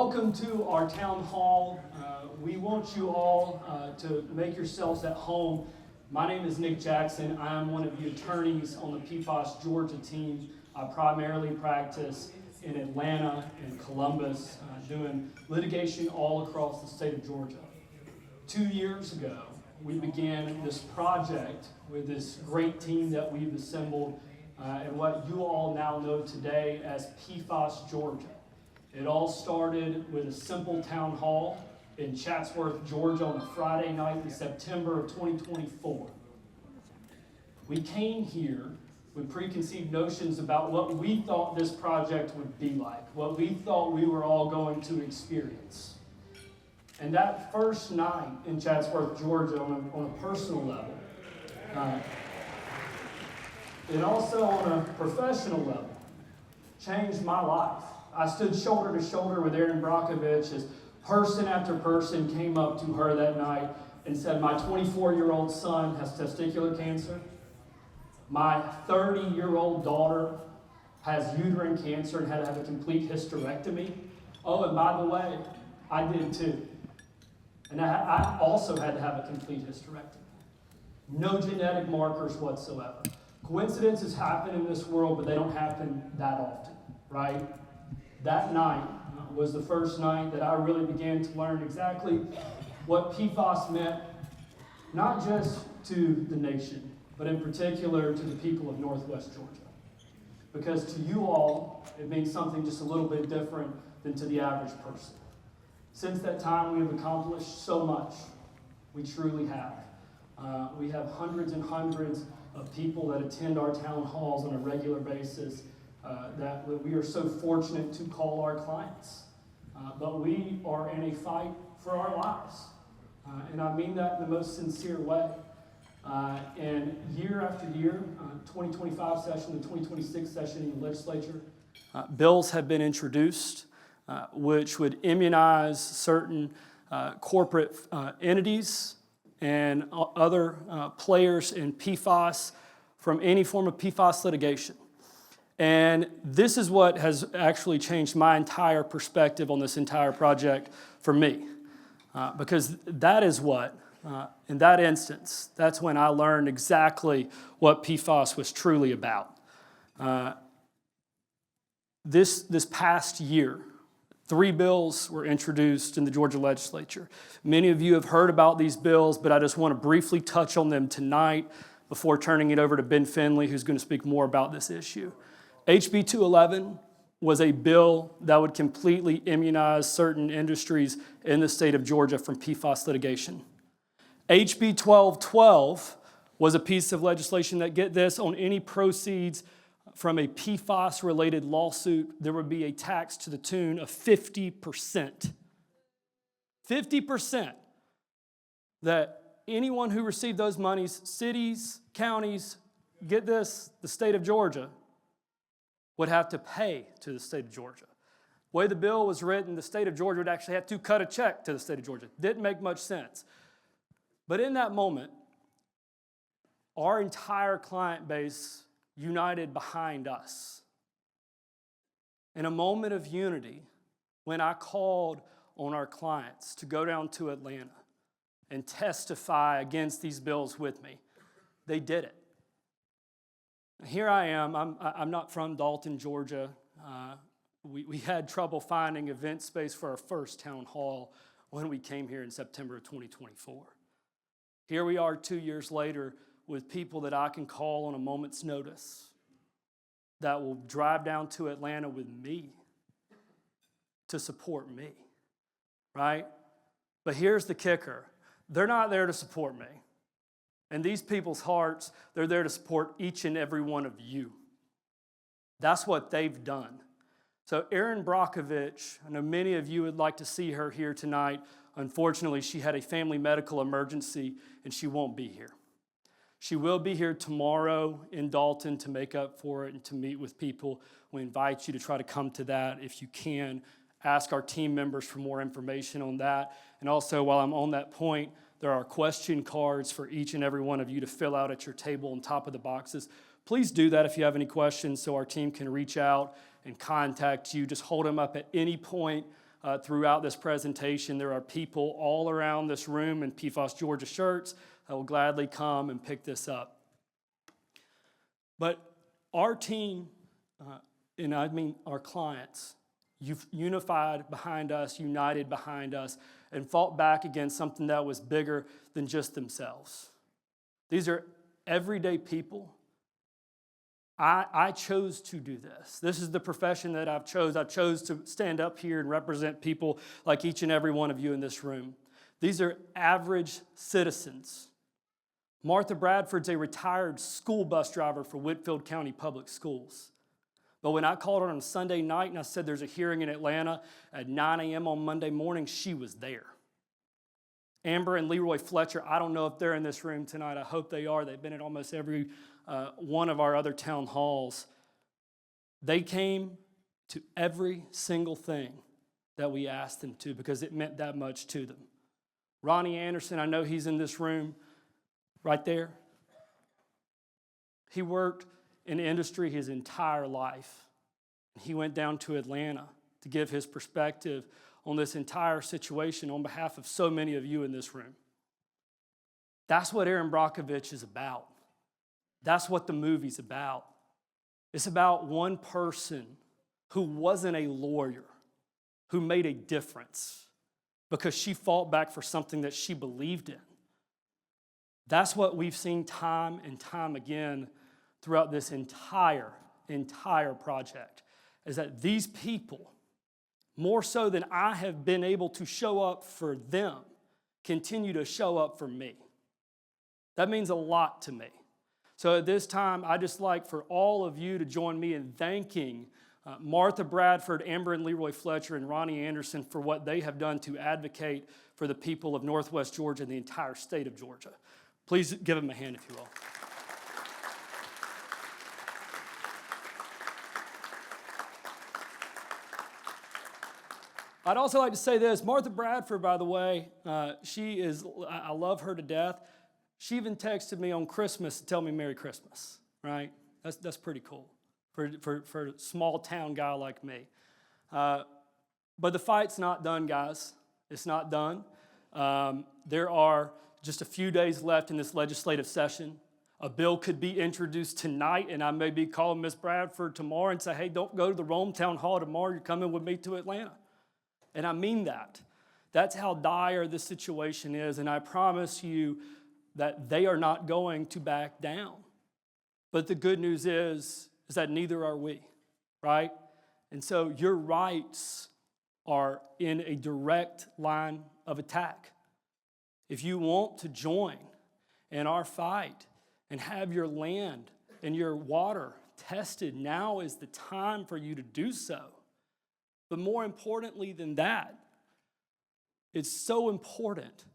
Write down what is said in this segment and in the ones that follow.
welcome to our town hall. We want you all to make yourselves at home. My name is Nick Jackson. I am one of the attorneys on the PFAS Georgia team. I primarily practice in Atlanta and Columbus, doing litigation all across the state of Georgia. 2 years ago, we began this project with this great team that we've assembled and what you all now know today as PFAS Georgia. It all started with a simple town hall in Chatsworth, Georgia on a Friday night in September of 2024. We came here with preconceived notions about what we thought this project would be like, what we thought we were all going to experience. And that first night in Chatsworth, Georgia, on a personal level, and also on a professional level, changed my life. I stood shoulder to shoulder with Erin Brockovich as person after person came up to her that night and said, my 24-year-old son has testicular cancer. My 30-year-old daughter has uterine cancer and had to have a complete hysterectomy. Oh, and by the way, I did too. And I also had to have a complete hysterectomy. No genetic markers whatsoever. Coincidences happen in this world, but they don't happen that often, right? That night was the first night that I really began to learn exactly what PFAS meant, not just to the nation, but in particular to the people of Northwest Georgia. Because to you all, it means something just a little bit different than to the average person. Since that time, we have accomplished so much. We truly have. We have hundreds and hundreds of people that attend our town halls on a regular basis that we are so fortunate to call our clients. But we are in a fight for our lives. And I mean that in the most sincere way. And year after year, 2025 session, the 2026 session in the legislature, bills have been introduced which would immunize certain corporate entities and other players in PFAS from any form of PFAS litigation. And this is what has actually changed my entire perspective on this entire project for me. Because that is what, in that instance, that's when I learned exactly what PFAS was truly about. This past year, 3 bills were introduced in the Georgia legislature. Many of you have heard about these bills, but I just want to briefly touch on them tonight before turning it over to Ben Finley, who's going to speak more about this issue. HB 211 was a bill that would completely immunize certain industries in the state of Georgia from PFAS litigation. HB 1212 was a piece of legislation that, get this, on any proceeds from a PFAS-related lawsuit, there would be a tax to the tune of 50%. 50%. That anyone who received those monies, cities, counties, get this, the state of Georgia, would have to pay to the state of Georgia. The way the bill was written, the state of Georgia would actually have to cut a check to the state of Georgia. Didn't make much sense. But in that moment, our entire client base united behind us. In a moment of unity, when I called on our clients to go down to Atlanta and testify against these bills with me, they did it. Here I am. I'm not from Dalton, Georgia. We had trouble finding event space for our first town hall when we came here in September of 2024. Here we are 2 years later with people that I can call on a moment's notice that will drive down to Atlanta with me to support me, right? But here's the kicker. They're not there to support me. And these people's hearts, they're there to support each and every one of you. That's what they've done. So Erin Brockovich, I know many of you would like to see her here tonight. Unfortunately, she had a family medical emergency and she won't be here. She will be here tomorrow in Dalton to make up for it and to meet with people. We invite you to try to come to that if you can. Ask our team members for more information on that. And also, while I'm on that point, there are question cards for each and every one of you to fill out at your table on top of the boxes. Please do that if you have any questions so our team can reach out and contact you. Just hold them up at any point throughout this presentation. There are people all around this room in PFAS Georgia shirts that will gladly come and pick this up. But our team, and I mean our clients, you've unified behind us, united behind us, and fought back against something that was bigger than just themselves. These are everyday people. I chose to do this. This is the profession that I've chose. I chose to stand up here and represent people like each and every one of you in this room. These are average citizens. Martha Bradford's a retired school bus driver for Whitfield County Public Schools. But when I called her on a Sunday night and I said there's a hearing in Atlanta at 9 a.m. on Monday morning, she was there. Amber and Leroy Fletcher, I don't know if they're in this room tonight. I hope they are. They've been at almost every one of our other town halls. They came to every single thing that we asked them to because it meant that much to them. Ronnie Anderson, I know he's in this room right there. He worked in industry his entire life. He went down to Atlanta to give his perspective on this entire situation on behalf of so many of you in this room. That's what Aaron Brockovich is about. That's what the movie's about. It's about one person who wasn't a lawyer, who made a difference because she fought back for something that she believed in. That's what we've seen time and time again throughout this entire project, is that these people, more so than I have been able to show up for them, continue to show up for me. That means a lot to me. So at this time, I'd just like for all of you to join me in thanking Martha Bradford, Amber and Leroy Fletcher, and Ronnie Anderson for what they have done to advocate for the people of Northwest Georgia and the entire state of Georgia. Please give them a hand if you will. I'd also like to say this. Martha Bradford, by the way, I love her to death. She even texted me on Christmas to tell me Merry Christmas, right? That's pretty cool for a small town guy like me. But the fight's not done, guys. It's not done. There are just a few days left in this legislative session. A bill could be introduced tonight, and I may be calling Ms. Bradford tomorrow and say, hey, don't go to the Rome Town Hall tomorrow. You're coming with me to Atlanta. And I mean that. That's how dire this situation is, and I promise you that they are not going to back down. But the good news is that neither are we, right? And so your rights are in a direct line of attack. If you want to join in our fight and have your land and your water tested, now is the time for you to do so. But more importantly than that, it's so important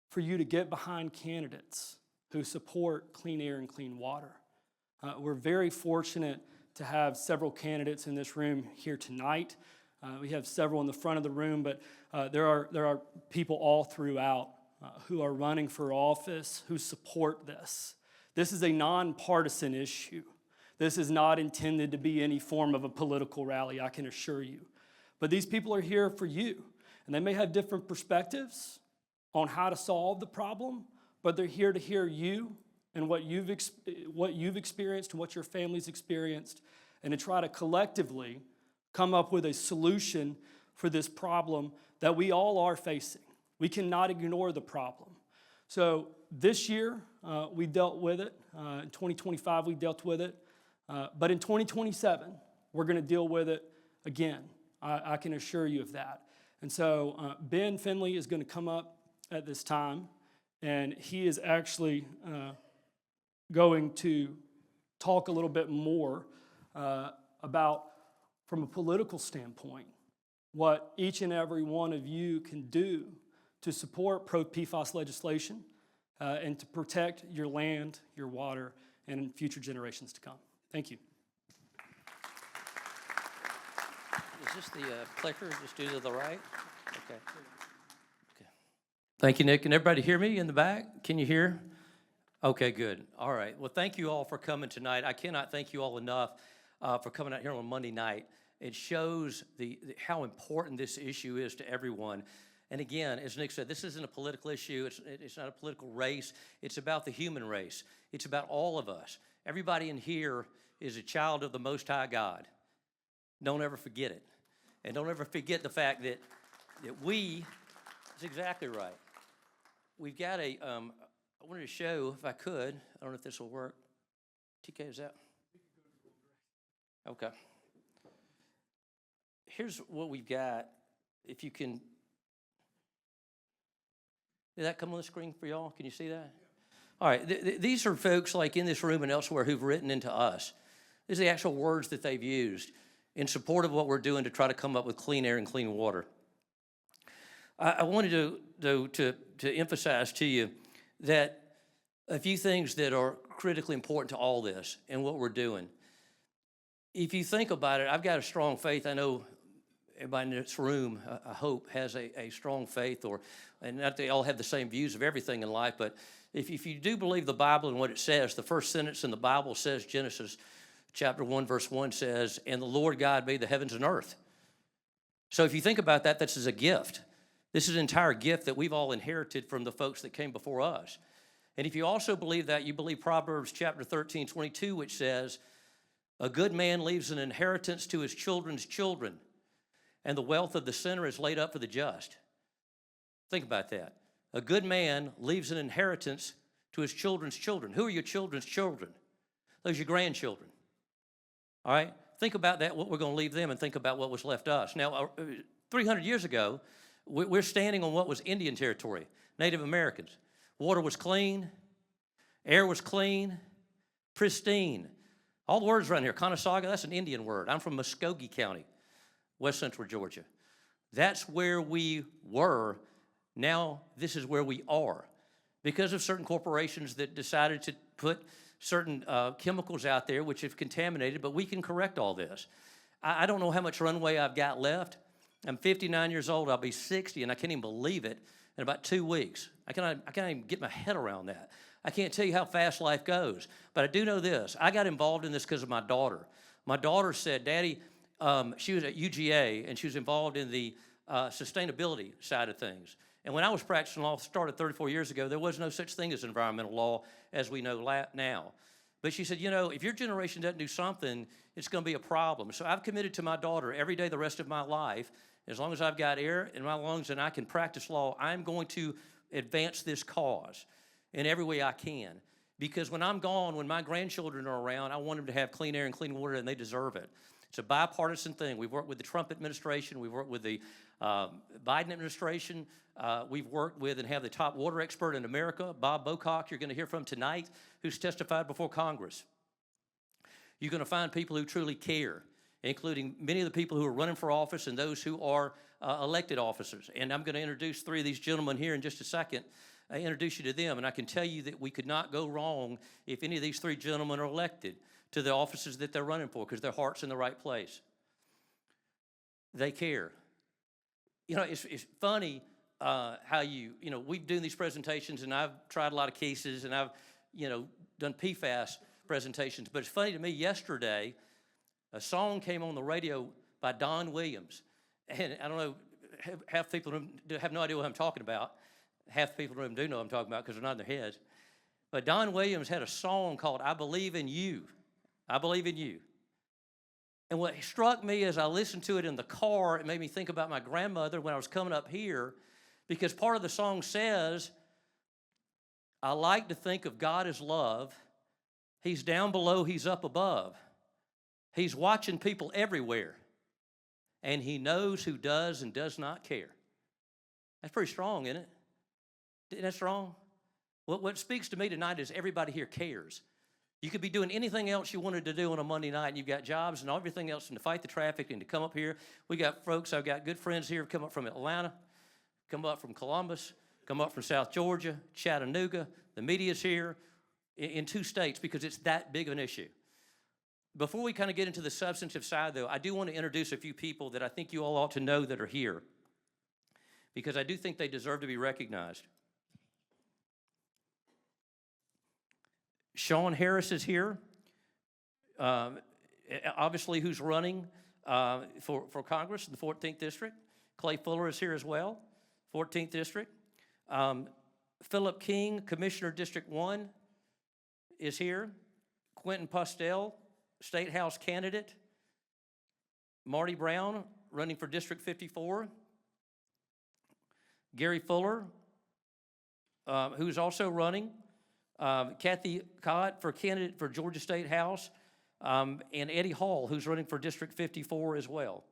for you to get behind candidates who support clean air and clean water. We're very fortunate to have several candidates in this room here tonight. We have several in the front of the room, but there are people all throughout who are running for office who support this. This is a nonpartisan issue. This is not intended to be any form of a political rally, I can assure you. But these people are here for you, and they may have different perspectives on how to solve the problem, but they're here to hear you and what you've experienced and what your family's experienced, and to try to collectively come up with a solution for this problem that we all are facing. We cannot ignore the problem. So this year, we dealt with it. In 2025, we dealt with it. But in 2027, we're going to deal with it again. I can assure you of that. And so Ben Finley is going to come up at this time, and he is actually going to talk a little bit more about, from a political standpoint, what each and every one of you can do to support pro-PFAS legislation and to protect your land, your water, and future generations to come. Thank you. Is this the clicker just do to the right? Okay. Thank you, Nick. Can everybody hear me in the back? Can you hear? Okay, good. All right. Well, thank you all for coming tonight. I cannot thank you all enough for coming out here on Monday night It shows how important this issue is to everyone. And again, as Nick said, this isn't a political issue. It's not a political race. It's about the human race. It's about all of us. Everybody in here is a child of the Most High God. Don't ever forget it. And don't ever forget the fact that we, that's exactly right. We've got I wanted to show, if I could, I don't know if this will work. TK, is that? Okay. Here's what we've got. If you can, did that come on the screen for y'all? Can you see that? All right, these are folks like in this room and elsewhere who've written into us. These are the actual words that they've used in support of what we're doing to try to come up with clean air and clean water. I wanted to emphasize to you that a few things that are critically important to all this and what we're doing. If you think about it, I've got a strong faith. I know everybody in this room, I hope, has a strong faith, and not that they all have the same views of everything in life, but if you do believe the Bible and what it says, the first sentence in the Bible says, Genesis chapter 1, verse 1 says, and the Lord God made the heavens and earth. So if you think about that, this is a gift. This is an entire gift that we've all inherited from the folks that came before us. And if you also believe that, you believe Proverbs chapter 13, 22, which says, a good man leaves an inheritance to his children's children, and the wealth of the sinner is laid up for the just. Think about that. A good man leaves an inheritance to his children's children. Who are your children's children? Those are your grandchildren. All right? Think about that, what we're going to leave them, and think about what was left us. Now, 300 years ago, we're standing on what was Indian territory, Native Americans. Water was clean, air was clean, pristine. All the words around here, Conesaga, that's an Indian word. I'm from Muskogee County, west central Georgia. That's where we were. Now this is where we are because of certain corporations that decided to put certain chemicals out there which have contaminated, but we can correct all this. I don't know how much runway I've got left. I'm 59 years old. I'll be 60, and I can't even believe it in about 2 weeks. I can't even get my head around that. I can't tell you how fast life goes, but I do know this. I got involved in this because of my daughter. My daughter said, Daddy, she was at UGA, and she was involved in the sustainability side of things. And when I was practicing law, started 34 years ago, there was no such thing as environmental law as we know now. But she said, you know, if your generation doesn't do something, it's going to be a problem. So I've committed to my daughter every day the rest of my life, as long as I've got air in my lungs and I can practice law, I'm going to advance this cause in every way I can. Because when I'm gone, when my grandchildren are around, I want them to have clean air and clean water, and they deserve it. It's a bipartisan thing. We've worked with the Trump administration. We've worked with the Biden administration. We've worked with and have the top water expert in America, Bob Bowcock, you're going to hear from tonight, who's testified before Congress. You're going to find people who truly care, including many of the people who are running for office and those who are elected officers. And I'm going to introduce three of these gentlemen here in just a second. I introduce you to them, and I can tell you that we could not go wrong if any of these three gentlemen are elected to the offices that they're running for, because their heart's in the right place. They care. You know, it's funny how we've done these presentations, and I've tried a lot of cases, and I've, done PFAS presentations. But it's funny to me, yesterday, a song came on the radio by Don Williams. And I don't know, half people have no idea what I'm talking about. Half the people in the room do know what I'm talking about because they're not in their heads. But Don Williams had a song called I Believe in You. I Believe in You. And what struck me as I listened to it in the car, it made me think about my grandmother when I was coming up here, because part of the song says, I like to think of God as love. He's down below, he's up above. He's watching people everywhere. And he knows who does and does not care. That's pretty strong, isn't it? Isn't that strong? What speaks to me tonight is everybody here cares. You could be doing anything else you wanted to do on a Monday night, and you've got jobs and everything else, and to fight the traffic and to come up here. We got folks, I've got good friends here who come up from Atlanta, come up from Columbus, come up from South Georgia, Chattanooga. The media's here in 2 states because it's that big of an issue. Before we kind of get into the substantive side, though, I do want to introduce a few people that I think you all ought to know that are here, because I do think they deserve to be recognized. Sean Harris is here, obviously who's running for Congress in the 14th District. Clay Fuller is here as well, 14th District. Philip King, Commissioner District 1, is here. Quentin Postel, State House candidate. Marty Brown, running for District 54. Gary Fuller, who's also running. Kathy Cott for candidate for Georgia State House. And Eddie Hall, who's running for District 54 as well.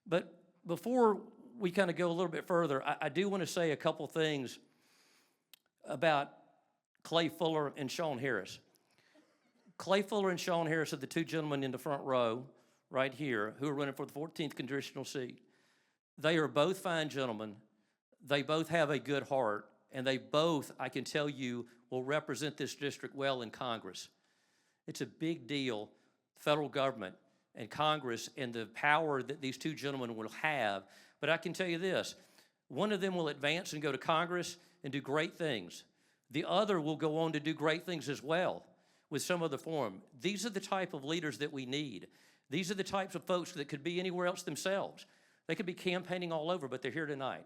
But before we kind of go a little bit further, I do want to say a couple things about Clay Fuller and Sean Harris. Clay Fuller and Sean Harris are the two gentlemen in the front row right here who are running for the 14th congressional seat. They are both fine gentlemen. They both have a good heart, and they both, I can tell you, will represent this district well in Congress. It's a big deal, federal government and Congress, and the power that these two gentlemen will have. But I can tell you this, one of them will advance and go to Congress and do great things. The other will go on to do great things as well with some other form. These are the type of leaders that we need. These are the types of folks that could be anywhere else themselves. They could be campaigning all over, but they're here tonight.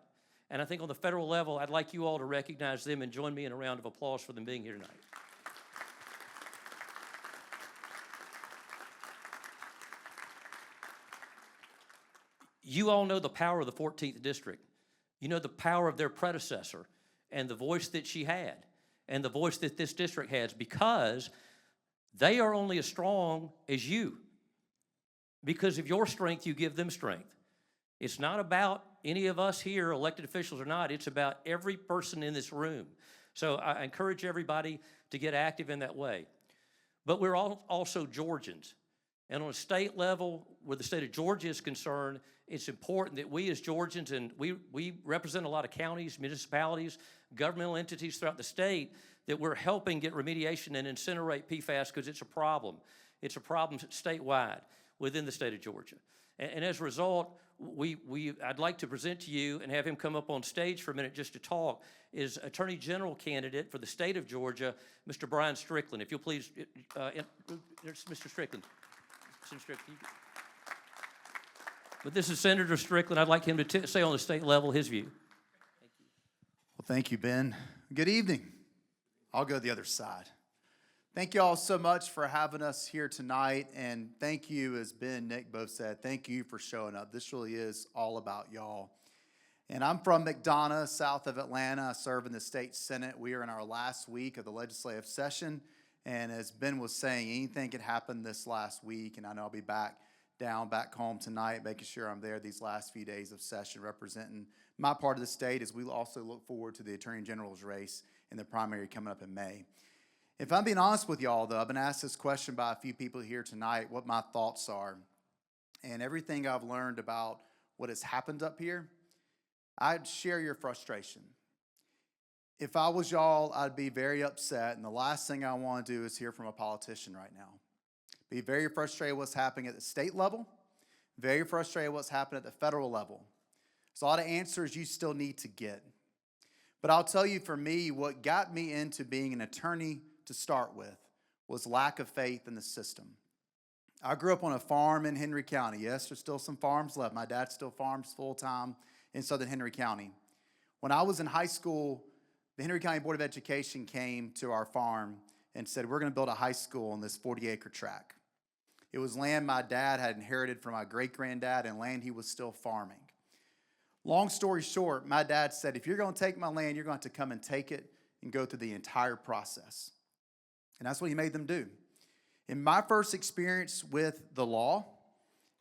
And I think on the federal level, I'd like you all to recognize them and join me in a round of applause for them being here tonight. You all know the power of the 14th District. You know the power of their predecessor and the voice that she had and the voice that this district has, because they are only as strong as you. Because of your strength, you give them strength. It's not about any of us here, elected officials or not. It's about every person in this room. So I encourage everybody to get active in that way. But we're all also Georgians. And on a state level, where the state of Georgia is concerned, it's important that we as Georgians, and we represent a lot of counties, municipalities, governmental entities throughout the state, that we're helping get remediation and incinerate PFAS because it's a problem. It's a problem statewide within the state of Georgia. And as a result, I'd like to present to you and have him come up on stage for a minute just to talk, is Attorney General candidate for the state of Georgia, Mr. Brian Strickland. If you'll please, there's Mr. Strickland. But this is Senator Strickland. I'd like him to say on the state level his view. Thank you. Well, thank you, Ben. Good evening. I'll go the other side. Thank you all so much for having us here tonight, and thank you, as Ben, Nick both said, thank you for showing up. This really is all about y'all. And I'm from McDonough, south of Atlanta. I serve in the state Senate. We are in our last week of the legislative session, and as Ben was saying, anything could happen this last week, and I know I'll be back home tonight, making sure I'm there these last few days of session representing my part of the state, as we also look forward to the Attorney General's race in the primary coming up in May. If I'm being honest with y'all, though, I've been asked this question by a few people here tonight, what my thoughts are. And everything I've learned about what has happened up here, I'd share your frustration. If I was y'all, I'd be very upset, and the last thing I want to do is hear from a politician right now. Be very frustrated what's happening at the state level, very frustrated what's happening at the federal level. There's a lot of answers you still need to get. But I'll tell you, for me, what got me into being an attorney to start with was lack of faith in the system. I grew up on a farm in Henry County. Yes, there's still some farms left. My dad still farms full-time in southern Henry County. When I was in high school, the Henry County Board of Education came to our farm and said, we're going to build a high school on this 40-acre tract. It was land my dad had inherited from my great-granddad and land he was still farming. Long story short, my dad said, if you're going to take my land, you're going to have to come and take it and go through the entire process. And that's what he made them do. And my first experience with the law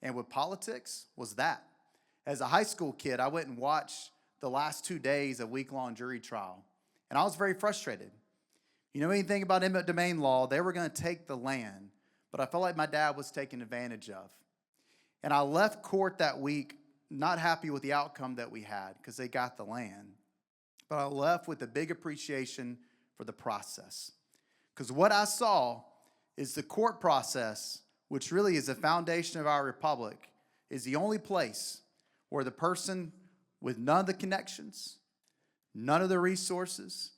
and with politics was that. As a high school kid, I went and watched the last 2 days of week-long jury trial. And I was very frustrated. You know anything about eminent domain law, they were going to take the land, but I felt like my dad was taken advantage of. And I left court that week not happy with the outcome that we had because they got the land. But I left with a big appreciation for the process. Because what I saw is the court process, which really is the foundation of our republic, is the only place where the person with none of the connections, none of the resources,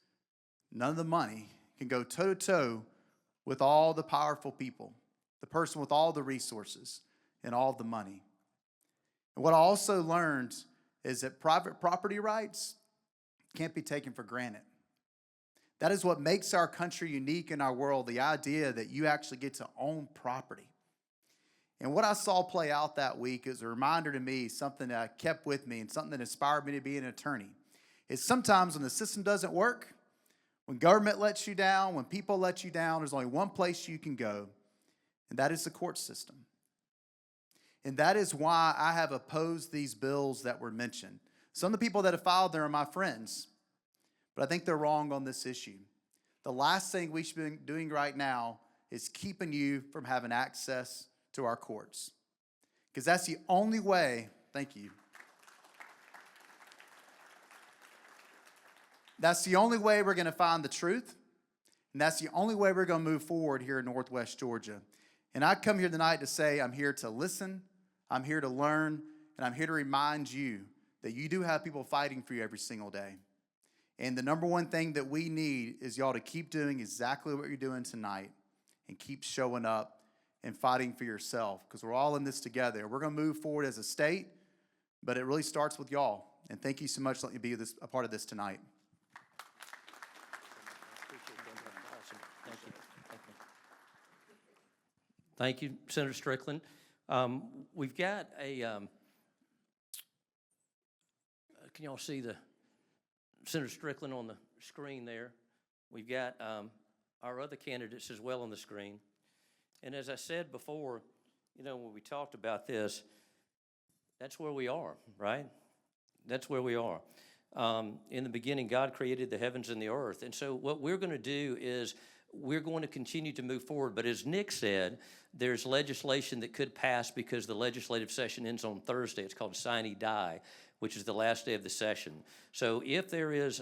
none of the money can go toe-to-toe with all the powerful people, the person with all the resources. and all the money. And what I also learned is that private property rights can't be taken for granted. That is what makes our country unique in our world, the idea that you actually get to own property. And what I saw play out that week is a reminder to me, something that I kept with me and something that inspired me to be an attorney, is sometimes when the system doesn't work, when government lets you down, when people let you down, there's only one place you can go, and that is the court system. And that is why I have opposed these bills that were mentioned. Some of the people that have filed them are my friends, but I think they're wrong on this issue. The last thing we should be doing right now is keeping you from having access to our courts. Because that's the only way, thank you. That's the only way we're going to find the truth, and that's the only way we're going to move forward here in Northwest Georgia. And I come here tonight to say I'm here to listen, I'm here to learn, and I'm here to remind you that you do have people fighting for you every single day. And the number one thing that we need is y'all to keep doing exactly what you're doing tonight and keep showing up and fighting for yourself, because we're all in this together. We're going to move forward as a state, but it really starts with y'all. And thank you so much for letting me be a part of this tonight. Thank you, Senator Strickland. We've got a, can y'all see the Senator Strickland on the screen there? We've got our other candidates as well on the screen. And as I said before, you know, when we talked about this, that's where we are, right? That's where we are. In the beginning, God created the heavens and the earth. And so what we're going to do is we're going to continue to move forward. But as Nick said, there's legislation that could pass because the legislative session ends on Thursday. It's called Sine Die, which is the last day of the session. So if there is,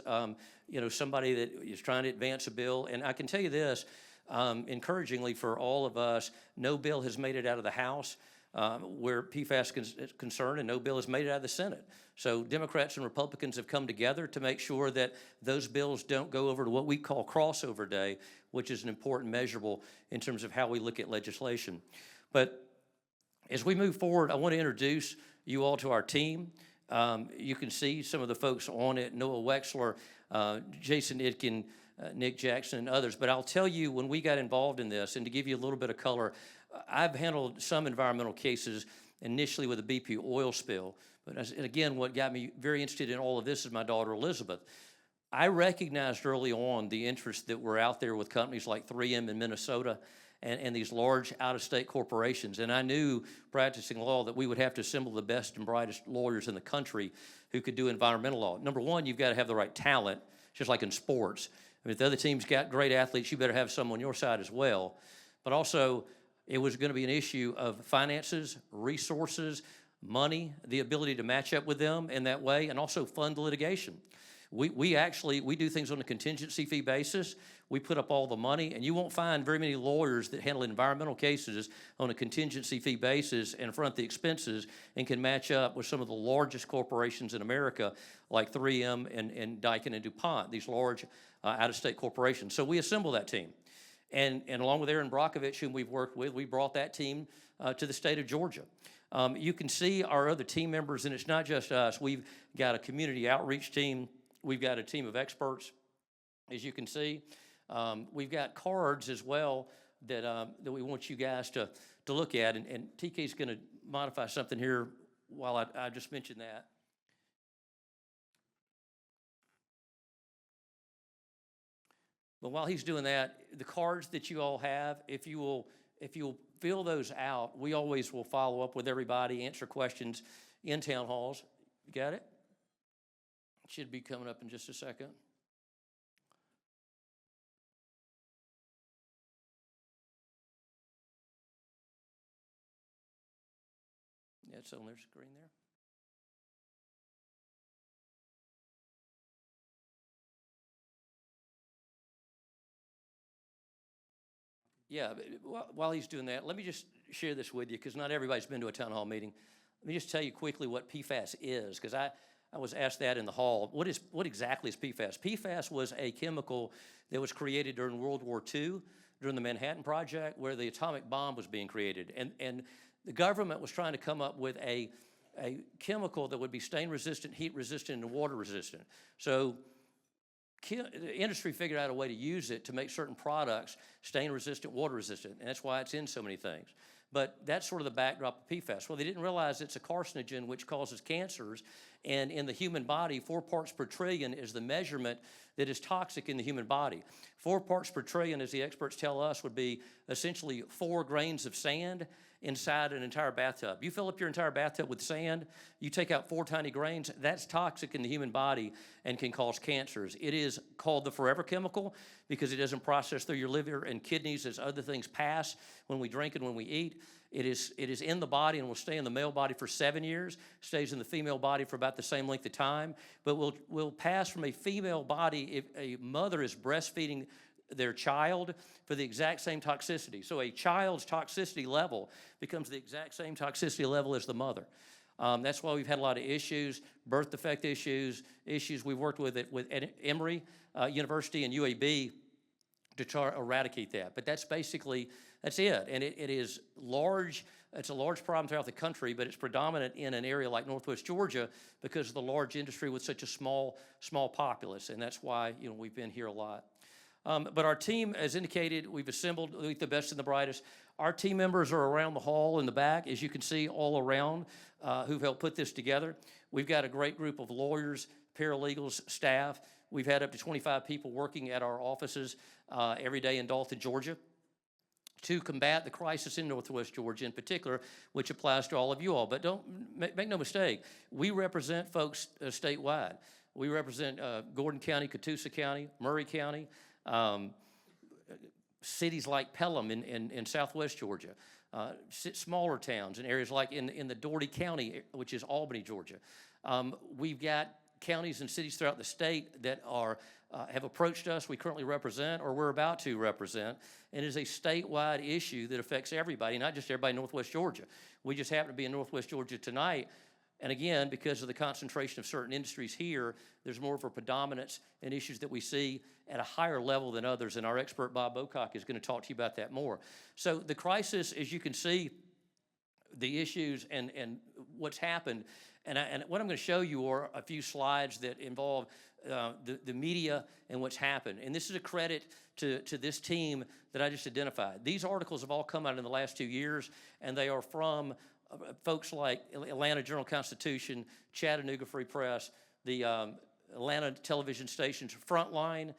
you know, somebody that is trying to advance a bill, and I can tell you this, encouragingly for all of us, no bill has made it out of the House where PFAS is concerned, and no bill has made it out of the Senate. So Democrats and Republicans have come together to make sure that those bills don't go over to what we call crossover day, which is an important measurable in terms of how we look at legislation. But as we move forward, I want to introduce you all to our team. You can see some of the folks on it, Noah Wexler, Jason Itkin, Nick Jackson, and others. But I'll tell you, when we got involved in this, and to give you a little bit of color, I've handled some environmental cases initially with a BP oil spill. But again, what got me very interested in all of this is my daughter, Elizabeth. I recognized early on the interest that were out there with companies like 3M in Minnesota and these large out-of-state corporations. And I knew, practicing law, that we would have to assemble the best and brightest lawyers in the country who could do environmental law. Number one, you've got to have the right talent, just like in sports. I mean, if the other team's got great athletes, you better have some on your side as well. But also, it was going to be an issue of finances, resources, money, the ability to match up with them in that way, and also fund litigation. We do things on a contingency fee basis. We put up all the money, and you won't find very many lawyers that handle environmental cases on a contingency fee basis and front the expenses and can match up with some of the largest corporations in America, like 3M and Daikin and DuPont, these large out-of-state corporations. So we assemble that team. And along with Aaron Brockovich, whom we've worked with, we brought that team to the state of Georgia. You can see our other team members, and it's not just us. We've got a community outreach team. We've got a team of experts, as you can see. We've got cards as well that we want you guys to look at, and TK's going to modify something here while I just mentioned that. But while he's doing that, the cards that you all have, if you will fill those out, we always will follow up with everybody, answer questions in town halls. You got it? Should be coming up in just a second. Yeah, it's on their screen there. Yeah, while he's doing that, let me just share this with you, because not everybody's been to a town hall meeting. Let me just tell you quickly what PFAS is, because I was asked that in the hall. What exactly is PFAS? PFAS was a chemical that was created during World War II, during the Manhattan Project, where the atomic bomb was being created. And The government was trying to come up with a chemical that would be stain resistant, heat resistant, and water resistant. So the industry figured out a way to use it to make certain products stain resistant, water resistant, and that's why it's in so many things. But that's sort of the backdrop of PFAS. Well, they didn't realize it's a carcinogen which causes cancers, and in the human body, 4 parts per trillion is the measurement that is toxic in the human body. 4 parts per trillion, as the experts tell us, would be essentially 4 grains of sand inside an entire bathtub. You fill up your entire bathtub with sand, you take out 4 tiny grains, that's toxic in the human body and can cause cancers. It is called the forever chemical because it doesn't process through your liver and kidneys as other things pass when we drink and when we eat. It is in the body and will stay in the male body for 7 years, stays in the female body for about the same length of time, but will pass from a female body if a mother is breastfeeding their child for the exact same toxicity. So a child's toxicity level becomes the exact same toxicity level as the mother. That's why we've had a lot of issues, birth defect issues we've worked with Emory University and UAB to try to eradicate that. But that's basically, that's it. And it is large. It's a large problem throughout the country, but it's predominant in an area like Northwest Georgia because of the large industry with such a small populace. And that's why, we've been here a lot. But our team, as indicated, we've assembled the best and the brightest. Our team members are around the hall in the back, as you can see, all around, who've helped put this together. We've got a great group of lawyers, paralegals, staff. We've had up to 25 people working at our offices every day in Dalton, Georgia, to combat the crisis in Northwest Georgia in particular, which applies to all of you all. But don't make no mistake, we represent folks statewide. We represent Gordon County, Catoosa County, Murray County, cities like Pelham in southwest Georgia, smaller towns and areas like in the Dougherty County, which is Albany, Georgia. We've got counties and cities throughout the state that have approached us, we currently represent or we're about to represent, and it is a statewide issue that affects everybody, not just everybody in Northwest Georgia. We just happen to be in Northwest Georgia tonight. And again, because of the concentration of certain industries here, there's more of a predominance in issues that we see at a higher level than others, and our expert, Bob Bowcock, is going to talk to you about that more. So the crisis, as you can see, the issues and what's happened, and what I'm going to show you are a few slides that involve the media and what's happened. And this is a credit to this team that I just identified. These articles have all come out in the last 2 years, and they are from folks like Atlanta Journal-Constitution, Chattanooga Free Press, the Atlanta television stations, Frontline.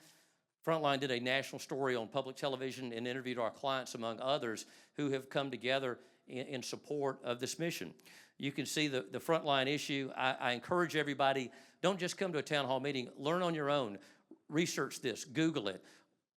Frontline did a national story on public television and interviewed our clients, among others, who have come together in support of this mission. You can see the Frontline issue. I encourage everybody, don't just come to a town hall meeting. Learn on your own. Research this. Google it.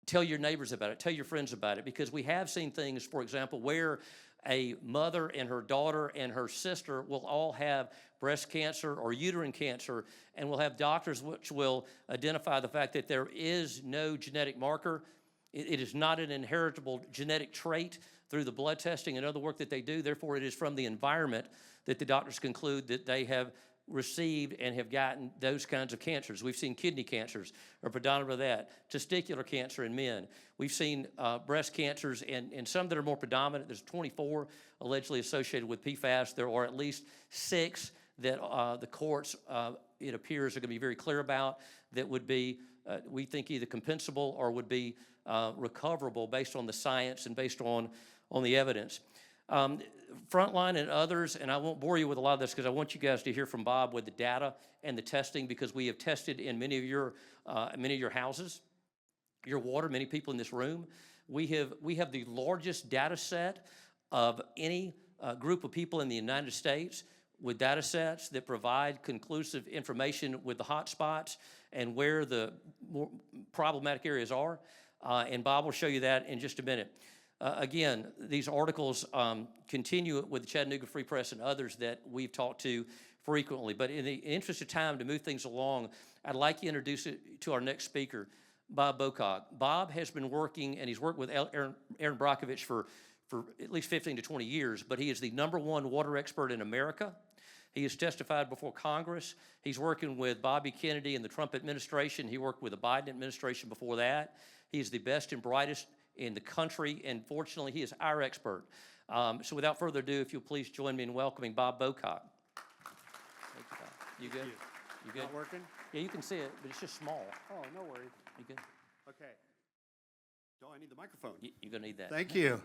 Tell your neighbors about it. Tell your friends about it. Because we have seen things, for example, where a mother and her daughter and her sister will all have breast cancer or uterine cancer, and we'll have doctors which will identify the fact that there is no genetic marker. It is not an inheritable genetic trait through the blood testing and other work that they do. Therefore, it is from the environment that the doctors conclude that they have received and have gotten those kinds of cancers. We've seen kidney cancers are predominant of that, testicular cancer in men. We've seen breast cancers and some that are more predominant. There's 24 allegedly associated with PFAS. There are at least 6 that the courts, it appears, are going to be very clear about that would be, we think, either compensable or would be recoverable based on the science and based on the evidence. Frontline and others, and I won't bore you with a lot of this because I want you guys to hear from Bob with the data and the testing, because we have tested in many of your houses, your water, many people in this room. We have the largest data set of any group of people in the United States, with data sets that provide conclusive information with the hot spots and where the more problematic areas are. And Bob will show you that in just a minute. Again, these articles continue with the Chattanooga Free Press and others that we've talked to frequently. But in the interest of time, to move things along, I'd like to introduce it to our next speaker, Bob Bowcock. Bob has been working, and he's worked with Aaron Brockovich for at least 15 to 20 years, but he is the #1 water expert in America. He has testified before Congress. He's working with Bobby Kennedy in the Trump administration. He worked with the Biden administration before that. He is the best and brightest in the country, and fortunately, he is our expert. So without further ado, if you'll please join me in welcoming Bob Bowcock. Thank you, Bob. You good? You good? Not working? Yeah, you can see it, but it's just small. Oh, no worries. You good? Okay. Do I need the microphone? You're gonna need that. Thank you.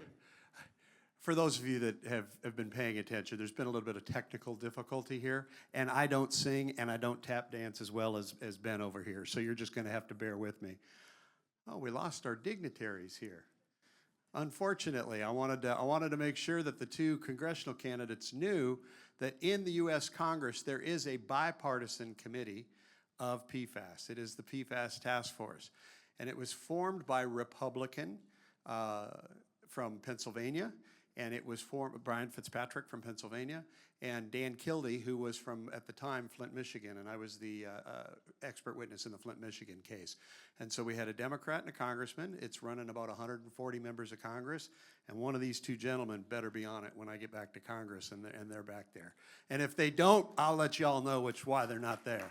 For those of you that have been paying attention, there's been a little bit of technical difficulty here, and I don't sing and I don't tap dance as well as Ben over here, so you're just gonna have to bear with me. Oh, we lost our dignitaries here. Unfortunately, I wanted to make sure that the two congressional candidates knew that in the U.S. Congress there is a bipartisan committee of PFAS. It is the PFAS Task Force, and it was formed by Republican from Pennsylvania, and it was formed Brian Fitzpatrick from Pennsylvania, and Dan Kildee, who was from, at the time, Flint, Michigan, and I was the expert witness in the Flint, Michigan case. And so we had a Democrat and a congressman. It's running about 140 members of Congress, and one of these two gentlemen better be on it when I get back to Congress, and they're back there. And if they don't, I'll let you all know why they're not there.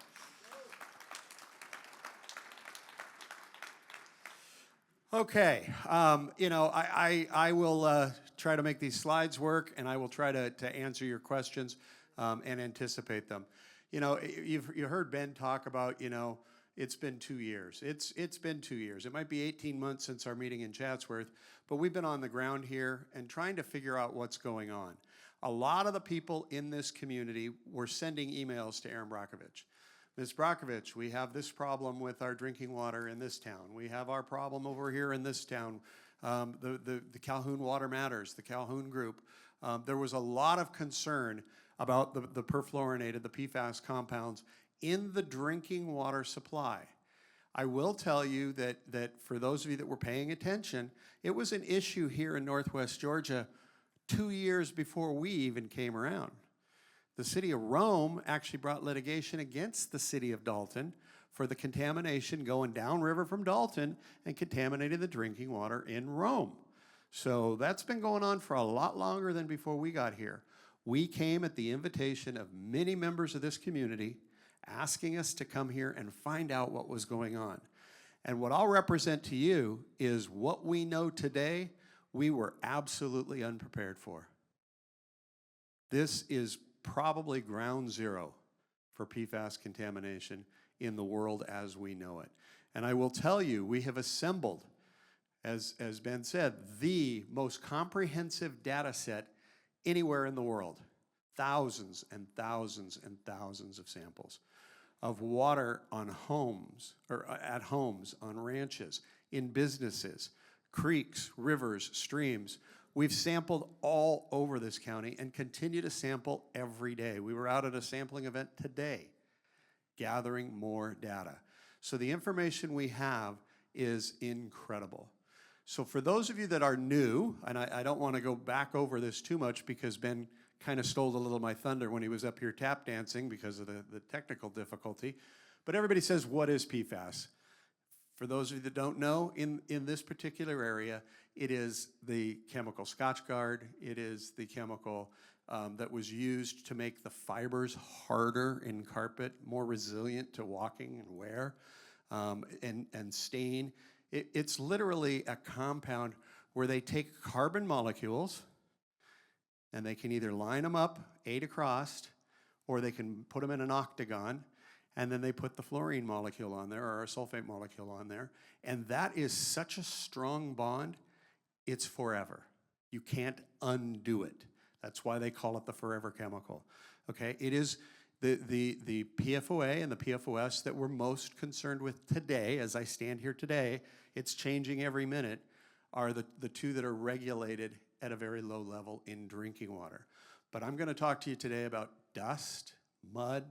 Okay, I will try to make these slides work, and I will try to answer your questions and anticipate them. You know, you heard Ben talk about, it's been 2 years. It's been 2 years. It might be 18 months since our meeting in Chatsworth, but we've been on the ground here and trying to figure out what's going on. A lot of the people in this community were sending emails to Aaron Brockovich. Ms. Brockovich, we have this problem with our drinking water in this town. We have our problem over here in this town. The Calhoun Water Matters, the Calhoun group. There was a lot of concern about the perfluorinated, the PFAS compounds in the drinking water supply. I will tell you that for those of you that were paying attention, it was an issue here in Northwest Georgia 2 years before we even came around. The city of Rome actually brought litigation against the city of Dalton for the contamination going downriver from Dalton and contaminating the drinking water in Rome. So that's been going on for a lot longer than before we got here. We came at the invitation of many members of this community asking us to come here and find out what was going on. And what I'll represent to you is what we know today, we were absolutely unprepared for. This is probably ground zero for PFAS contamination in the world as we know it. And I will tell you, we have assembled, as Ben said, the most comprehensive data set anywhere in the world. Thousands and thousands and thousands of samples of water on homes, or at homes, on ranches, in businesses, creeks, rivers, streams. We've sampled all over this county and continue to sample every day. We were out at a sampling event today, gathering more data. So the information we have is incredible. So for those of you that are new, and I don't want to go back over this too much because Ben kind of stole a little of my thunder when he was up here tap dancing because of the technical difficulty, but everybody says, what is PFAS? For those of you that don't know, in this particular area, it is the chemical Scotchgard. It is the chemical that was used to make the fibers harder in carpet, more resilient to walking and wear, and stain. It's literally a compound where they take carbon molecules and they can either line them up 8 across, or they can put them in an octagon, and then they put the fluorine molecule on there, or a sulfate molecule on there, and that is such a strong bond, it's forever. You can't undo it. That's why they call it the forever chemical. Okay, it is the PFOA and the PFOS that we're most concerned with today, as I stand here today, it's changing every minute, are the two that are regulated at a very low level in drinking water. But I'm gonna talk to you today about dust, mud,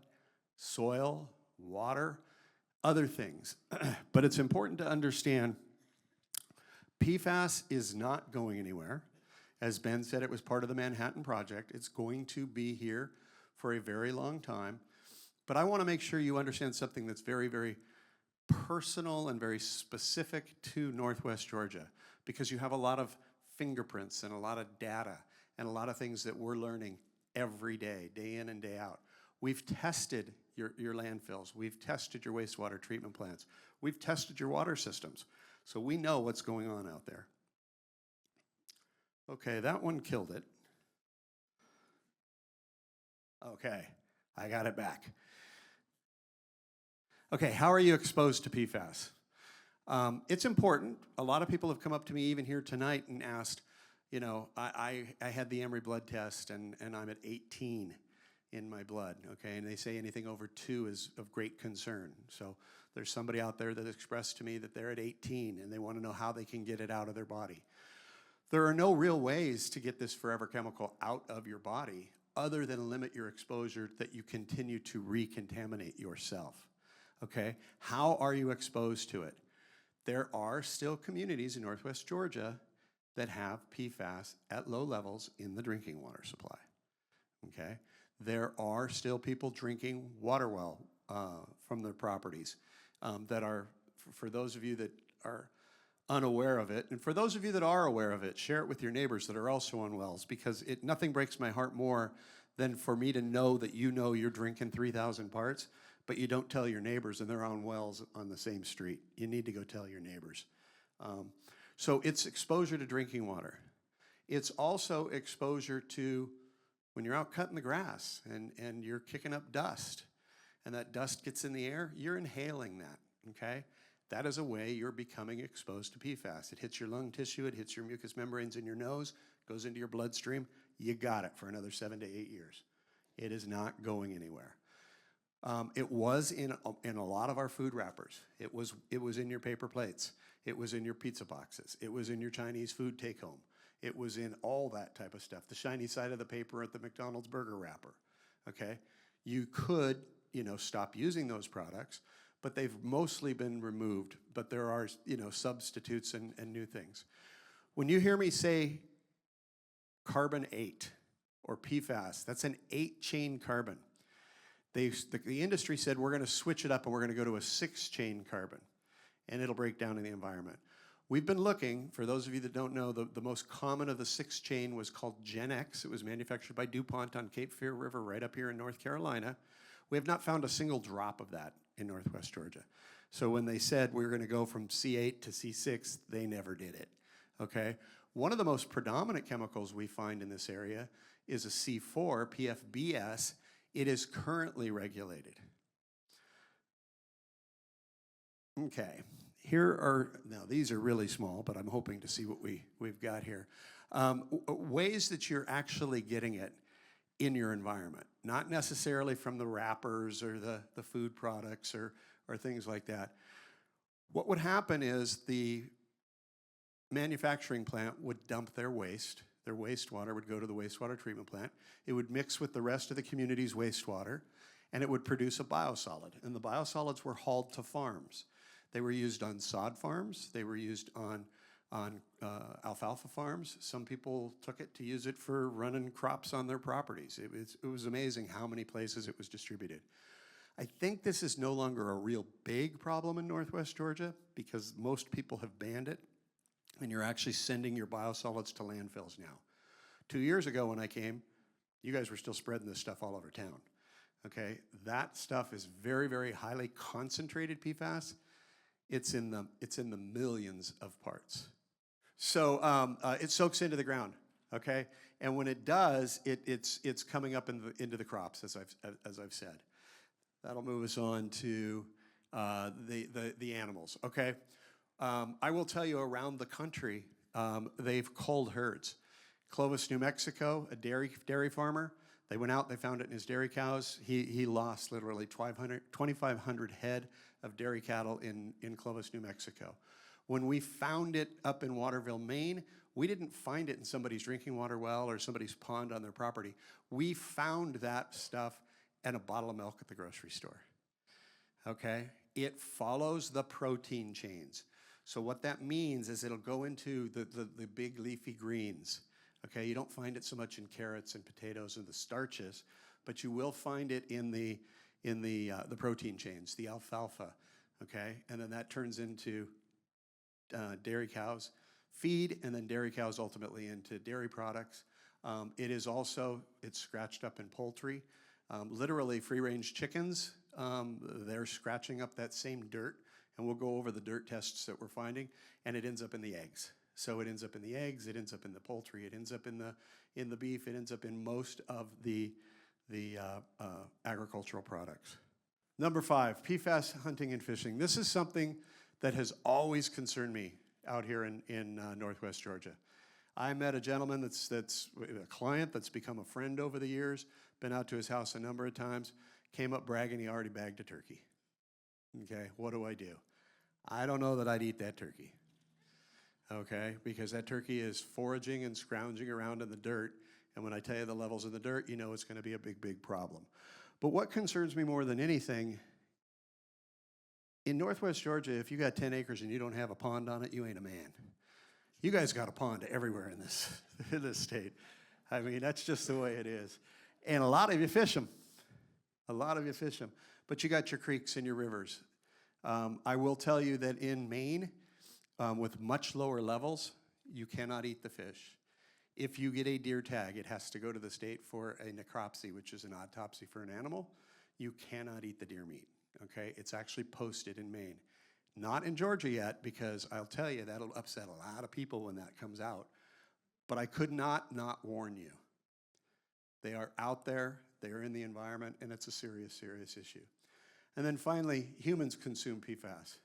soil, water, other things. But it's important to understand PFAS is not going anywhere. As Ben said, it was part of the Manhattan Project. It's going to be here for a very long time. But I want to make sure you understand something that's very, very personal and very specific to Northwest Georgia, because you have a lot of fingerprints and a lot of data and a lot of things that we're learning every day, day in and day out. We've tested your landfills. We've tested your wastewater treatment plants. We've tested your water systems. So we know what's going on out there. Okay, that one killed it. Okay, I got it back. Okay, how are you exposed to PFAS? It's important. A lot of people have come up to me even here tonight and asked, you know, I had the Emory blood test and I'm at 18 in my blood, okay? And they say anything over 2 is of great concern. So there's somebody out there that expressed to me that they're at 18 and they want to know how they can get it out of their body. There are no real ways to get this forever chemical out of your body other than limit your exposure that you continue to recontaminate yourself, okay? How are you exposed to it? There are still communities in Northwest Georgia that have PFAS at low levels in the drinking water supply, okay? There are still people drinking water well from their properties that are, for those of you that are unaware of it, and for those of you that are aware of it, share it with your neighbors that are also on wells, because nothing breaks my heart more than for me to know that you know you're drinking 3,000 parts, but you don't tell your neighbors and they're on wells on the same street. You need to go tell your neighbors. So it's exposure to drinking water. It's also exposure to when you're out cutting the grass and you're kicking up dust and that dust gets in the air, you're inhaling that, okay? That is a way you're becoming exposed to PFAS. It hits your lung tissue, it hits your mucous membranes in your nose, goes into your bloodstream. You got it for another 7 to 8 years. It is not going anywhere. It was in a lot of our food wrappers. It was in your paper plates. It was in your pizza boxes. It was in your Chinese food take-home. It was in all that type of stuff. The shiny side of the paper at the McDonald's burger wrapper, okay? You could, stop using those products, but they've mostly been removed. But there are, substitutes and new things. When you hear me say carbon 8 or PFAS, that's an 8-chain carbon. The industry said we're going to switch it up and we're going to go to a 6-chain carbon, and it'll break down in the environment. We've been looking, for those of you that don't know, the most common of the 6-chain was called Gen X. It was manufactured by DuPont on Cape Fear River right up here in North Carolina. We have not found a single drop of that in Northwest Georgia. So when they said we were going to go from C8 to C6, they never did it, okay? One of the most predominant chemicals we find in this area is a C4, PFBS. It is currently regulated. Okay, now these are really small, but I'm hoping to see what we've got here. Ways that you're actually getting it in your environment, not necessarily from the wrappers or the food products or things like that. What would happen is the manufacturing plant would dump their wastewater would go to the wastewater treatment plant. It would mix with the rest of the community's wastewater, and it would produce a biosolid. And the biosolids were hauled to farms. They were used on sod farms. They were used on alfalfa farms. Some people took it to use it for running crops on their properties. It was amazing how many places it was distributed. I think this is no longer a real big problem in Northwest Georgia because most people have banned it, and you're actually sending your biosolids to landfills now. 2 years ago when I came, you guys were still spreading this stuff all over town, okay? That stuff is very, very highly concentrated PFAS. It's in the millions of parts. So it soaks into the ground, okay? And when it does, it's coming up into the crops, as I've said. That'll move us on to the animals, okay? I will tell you, around the country, they've culled herds. Clovis, New Mexico, a dairy farmer, they went out, they found it in his dairy cows. He lost literally 2,500 head of dairy cattle in Clovis, New Mexico. When we found it up in Waterville, Maine, we didn't find it in somebody's drinking water well or somebody's pond on their property. We found that stuff in a bottle of milk at the grocery store, okay? It follows the protein chains. So what that means is it'll go into the big leafy greens, okay? You don't find it so much in carrots and potatoes and the starches, but you will find it in the protein chains, the alfalfa, okay? And then that turns into dairy cows feed, and then dairy cows ultimately into dairy products. It's scratched up in poultry. Literally free-range chickens, they're scratching up that same dirt, and we'll go over the dirt tests that we're finding, and it ends up in the eggs, So it ends up in the eggs, it ends up in the poultry, it ends up in the beef, it ends up in most of the agricultural products. Number 5, PFAS hunting and fishing. This is something that has always concerned me out here in Northwest Georgia. I met a gentleman that's a client that's become a friend over the years, been out to his house a number of times, came up bragging he already bagged a turkey. Okay, what do? I don't know that I'd eat that turkey. Okay, because that turkey is foraging and scrounging around in the dirt, and when I tell you the levels in the dirt, you know it's going to be a big, big problem. But what concerns me more than anything, in Northwest Georgia, if you got 10 acres and you don't have a pond on it, you ain't a man. You guys got a pond everywhere in this state. I mean, that's just the way it is. And a lot of you fish them. But you got your creeks and your rivers. I will tell you that in Maine, with much lower levels, you cannot eat the fish. If you get a deer tag, it has to go to the state for a necropsy, which is an autopsy for an animal. You cannot eat the deer meat, okay? It's actually posted in Maine. Not in Georgia yet, because I'll tell you, that'll upset a lot of people when that comes out. But I could not warn you. They are out there, they are in the environment, and it's a serious, serious issue. And then finally, humans consume PFAS.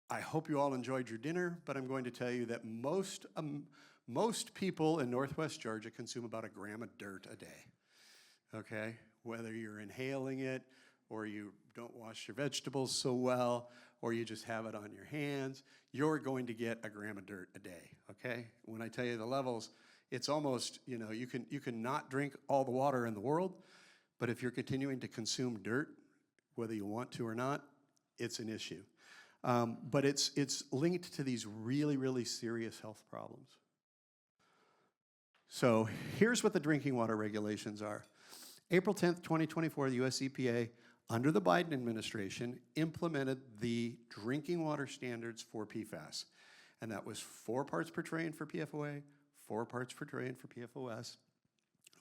I hope you all enjoyed your dinner, but I'm going to tell you that most people in Northwest Georgia consume about 1 gram of dirt a day, okay? Whether you're inhaling it, or you don't wash your vegetables so well, or you just have it on your hands, you're going to get 1 gram of dirt a day, okay? When I tell you the levels, it's almost, you know, you can not drink all the water in the world, but if you're continuing to consume dirt, whether you want to or not, it's an issue. But it's linked to these really, really serious health problems. So here's what the drinking water regulations are. April 10th, 2024, the US EPA, under the Biden administration, implemented the drinking water standards for PFAS. And that was 4 parts per trillion for PFOA, 4 parts per trillion for PFOS.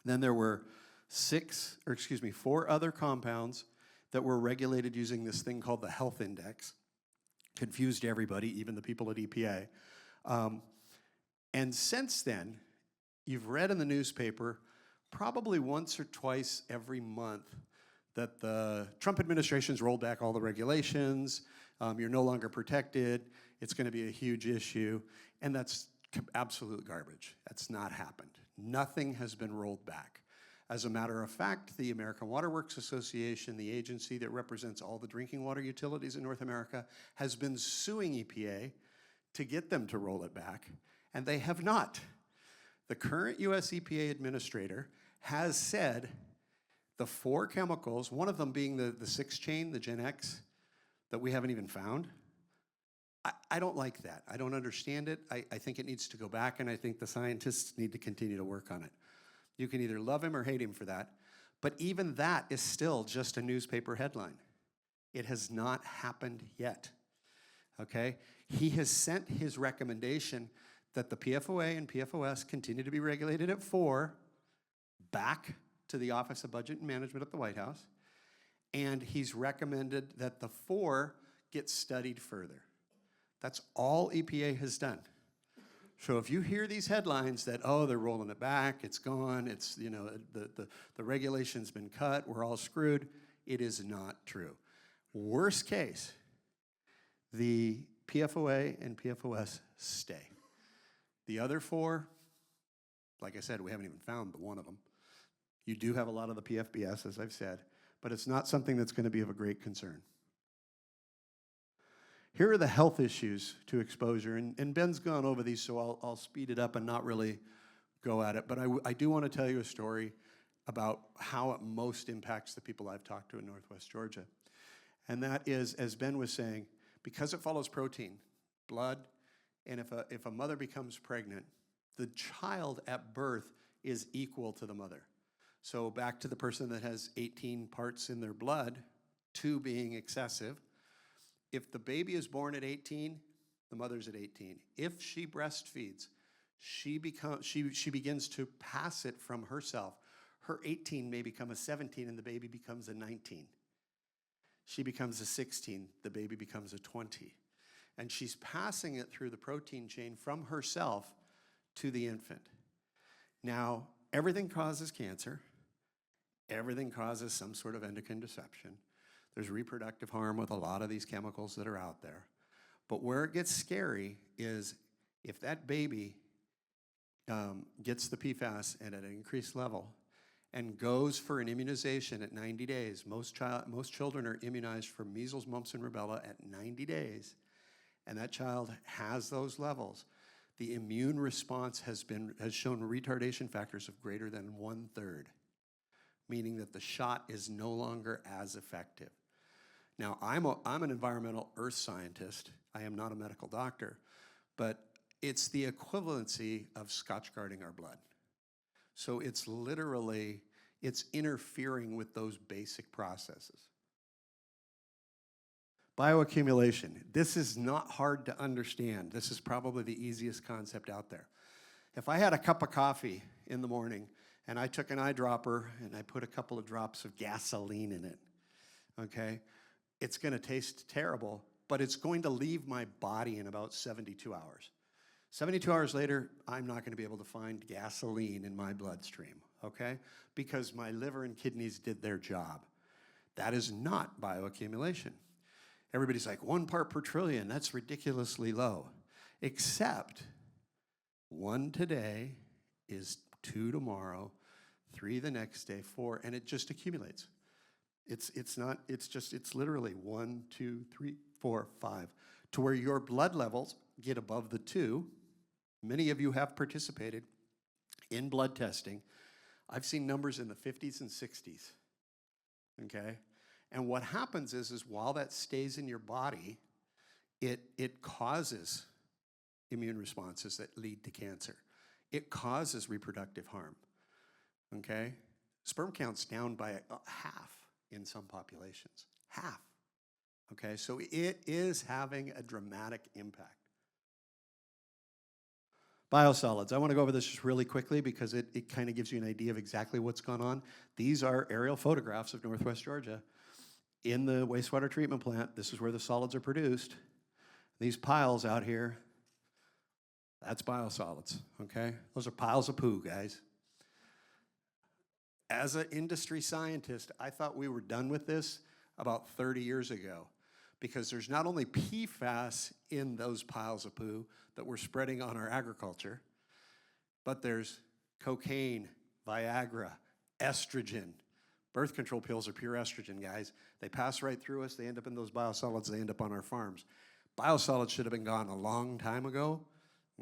Then there were 4 other compounds that were regulated using this thing called the health index. Confused everybody, even the people at EPA. And since then, you've read in the newspaper probably once or twice every month that the Trump administration's rolled back all the regulations, you're no longer protected, it's gonna be a huge issue, and that's absolute garbage. That's not happened. Nothing has been rolled back. As a matter of fact, the American Water Works Association, the agency that represents all the drinking water utilities in North America, has been suing EPA to get them to roll it back, and they have not. The current US EPA administrator has said the 4 chemicals, one of them being the 6 chain, the Gen X, that we haven't even found, I don't like that. I don't understand it. I think it needs to go back, and I think the scientists need to continue to work on it. You can either love him or hate him for that, but even that is still just a newspaper headline. It has not happened yet, okay? He has sent his recommendation that the PFOA and PFOS continue to be regulated at 4 back to the Office of Budget and Management at the White House, and he's recommended that the 4 get studied further. That's all EPA has done. So if you hear these headlines that, oh, they're rolling it back, it's gone, it's, you know, the regulation's been cut, we're all screwed, it is not true. Worst case, the PFOA and PFOS stay. The other 4, like I said, we haven't even found the one of them. You do have a lot of the PFBS, as I've said, but it's not something that's going to be of a great concern. Here are the health issues to exposure, and Ben's gone over these, so I'll speed it up and not really go at it, but I do want to tell you a story about how it most impacts the people I've talked to in Northwest Georgia. And that is, as Ben was saying, because it follows protein, blood, and if a mother becomes pregnant, the child at birth is equal to the mother. So back to the person that has 18 parts in their blood, 2 being excessive. If the baby is born at 18, the mother's at 18. If she breastfeeds, she begins to pass it from herself. Her 18 may become a 17 and the baby becomes a 19. She becomes a 16, the baby becomes a 20. and she's passing it through the protein chain from herself to the infant. Now, everything causes cancer. Everything causes some sort of endocrine disruption. There's reproductive harm with a lot of these chemicals that are out there. But where it gets scary is if that baby gets the PFAS at an increased level and goes for an immunization at 90 days, most children are immunized for measles, mumps, and rubella at 90 days, and that child has those levels, the immune response has shown retardation factors of greater than 1/3, meaning that the shot is no longer as effective. Now, I'm an environmental earth scientist. I am not a medical doctor, but it's the equivalency of Scotch guarding our blood. So it's literally, it's interfering with those basic processes. Bioaccumulation. This is not hard to understand. This is probably the easiest concept out there. If I had a cup of coffee in the morning and I took an eyedropper and I put a couple of drops of gasoline in it, okay, it's going to taste terrible, but it's going to leave my body in about 72 hours. 72 hours later, I'm not going to be able to find gasoline in my bloodstream, okay? Because my liver and kidneys did their job. That is not bioaccumulation. Everybody's like, 1 part per trillion, that's ridiculously low. Except 1 today is 2 tomorrow, 3 the next day, 4, and it just accumulates. It's literally 1, 2, 3, 4, 5, to where your blood levels get above the 2. Many of you have participated in blood testing. I've seen numbers in the 50s and 60s, okay? And what happens is while that stays in your body, it causes immune responses that lead to cancer. It causes reproductive harm, okay? Sperm count's down by half in some populations, half, okay? So it is having a dramatic impact. Biosolids. I want to go over this just really quickly because it kind of gives you an idea of exactly what's going on. These are aerial photographs of Northwest Georgia. In the wastewater treatment plant, this is where the solids are produced. These piles out here, that's biosolids, okay? Those are piles of poo, guys. As an industry scientist, I thought we were done with this about 30 years ago because there's not only PFAS in those piles of poo that we're spreading on our agriculture, but there's cocaine, Viagra, estrogen. Birth control pills are pure estrogen, guys. They pass right through us. They end up in those biosolids. They end up on our farms. Biosolids should have been gone a long time ago,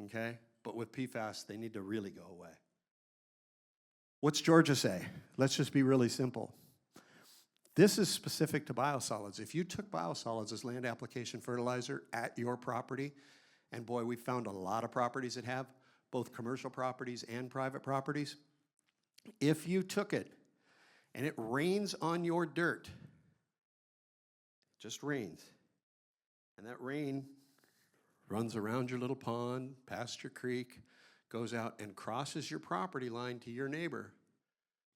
okay? But with PFAS, they need to really go away. What's Georgia say? Let's just be really simple. This is specific to biosolids. If you took biosolids as land application fertilizer at your property, and boy, we found a lot of properties that have, both commercial properties and private properties. If you took it and it rains on your dirt, just rains, and that rain runs around your little pond, past your creek, goes out and crosses your property line to your neighbor,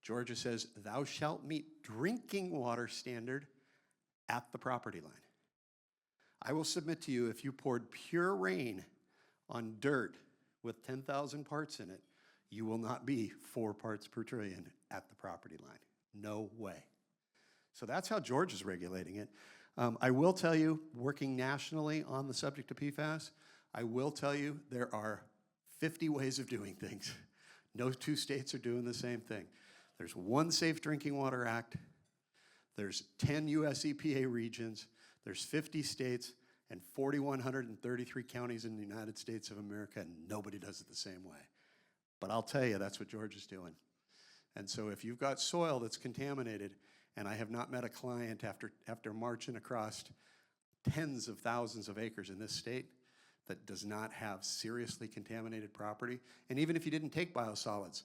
Georgia says, thou shalt meet drinking water standard at the property line. I will submit to you, if you poured pure rain on dirt with 10,000 parts in it, you will not be 4 parts per trillion at the property line. No way. So that's how Georgia's regulating it. I will tell you, working nationally on the subject of PFAS, I will tell you there are 50 ways of doing things. No 2 states are doing the same thing. There's 1 Safe Drinking Water Act. There's 10 US EPA regions. There's 50 states and 4,133 counties in the United States of America, and nobody does it the same way. But I'll tell you, that's what Georgia's doing. And so if you've got soil that's contaminated, and I have not met a client after marching across tens of thousands of acres in this state that does not have seriously contaminated property. And even if you didn't take biosolids,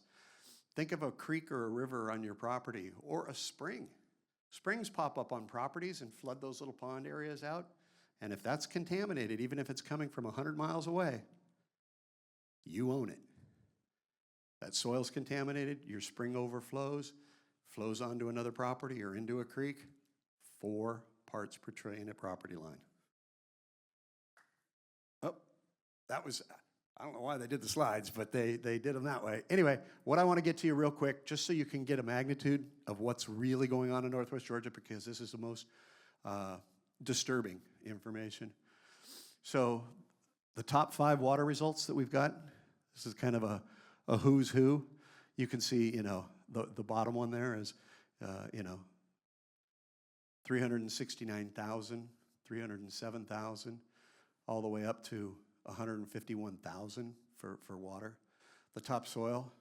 think of a creek or a river on your property or a spring. Springs pop up on properties and flood those little pond areas out. And if that's contaminated, even if it's coming from 100 miles away, you own it. That soil's contaminated, your spring overflows, flows onto another property or into a creek, 4 parts per trillion at property line. that was, I don't know why they did the slides, but they did them that way. Anyway, what I want to get to you real quick, just so you can get a magnitude of what's really going on in Northwest Georgia, because this is the most disturbing information. So the top 5 water results that we've got, this is kind of a who's who. You can see, the bottom one there is, 369,000, 307,000, all the way up to 151,000 for water. The topsoil,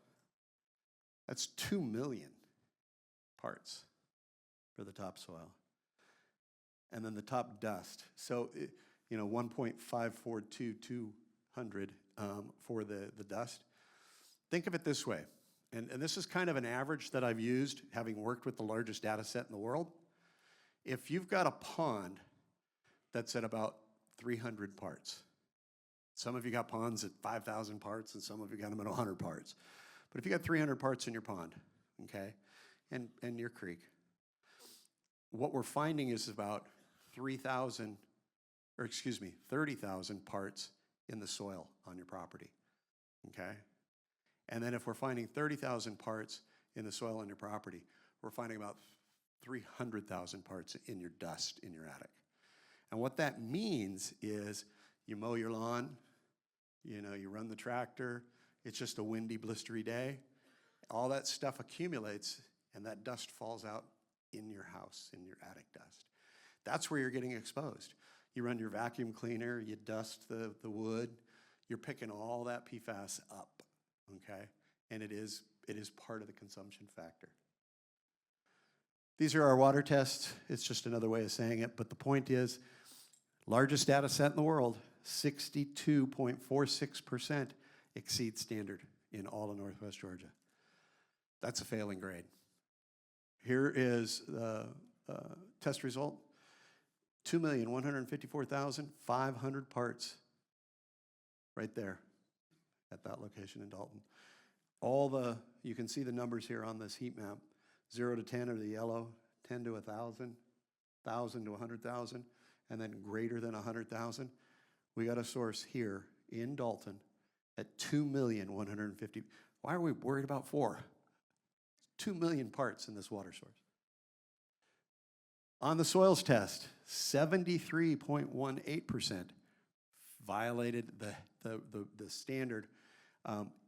that's 2 million parts for the topsoil. And then the top dust. So, 1.542200 for the dust. Think of it this way, and this is kind of an average that I've used, having worked with the largest data set in the world. If you've got a pond that's at about 300 parts, some of you got ponds at 5,000 parts, and some of you got them at 100 parts. But if you got 300 parts in your pond, okay, and your creek, what we're finding is about 30,000 parts in the soil on your property, okay? And then if we're finding 30,000 parts in the soil on your property, we're finding about 300,000 parts in your dust in your attic. And what that means is you mow your lawn, you run the tractor, it's just a windy, blistery day. All that stuff accumulates, and that dust falls out in your house, in your attic dust. That's where you're getting exposed. You run your vacuum cleaner, you dust the wood, you're picking all that PFAS up, okay? And it is part of the consumption factor. These are our water tests. It's just another way of saying it, but the point is, largest data set in the world, 62.46% exceed standard in all of Northwest Georgia. That's a failing grade. Here is the test result. 2,154,500 parts right there at that location in Dalton. You can see the numbers here on this heat map. 0 to 10 are the yellow, 10 to 1,000, 1,000 to 100,000, and then greater than 100,000. We got a source here in Dalton at 2,150,000. Why are we worried about 4? 2 million parts in this water source. On the soils test, 73.18% violated the standard.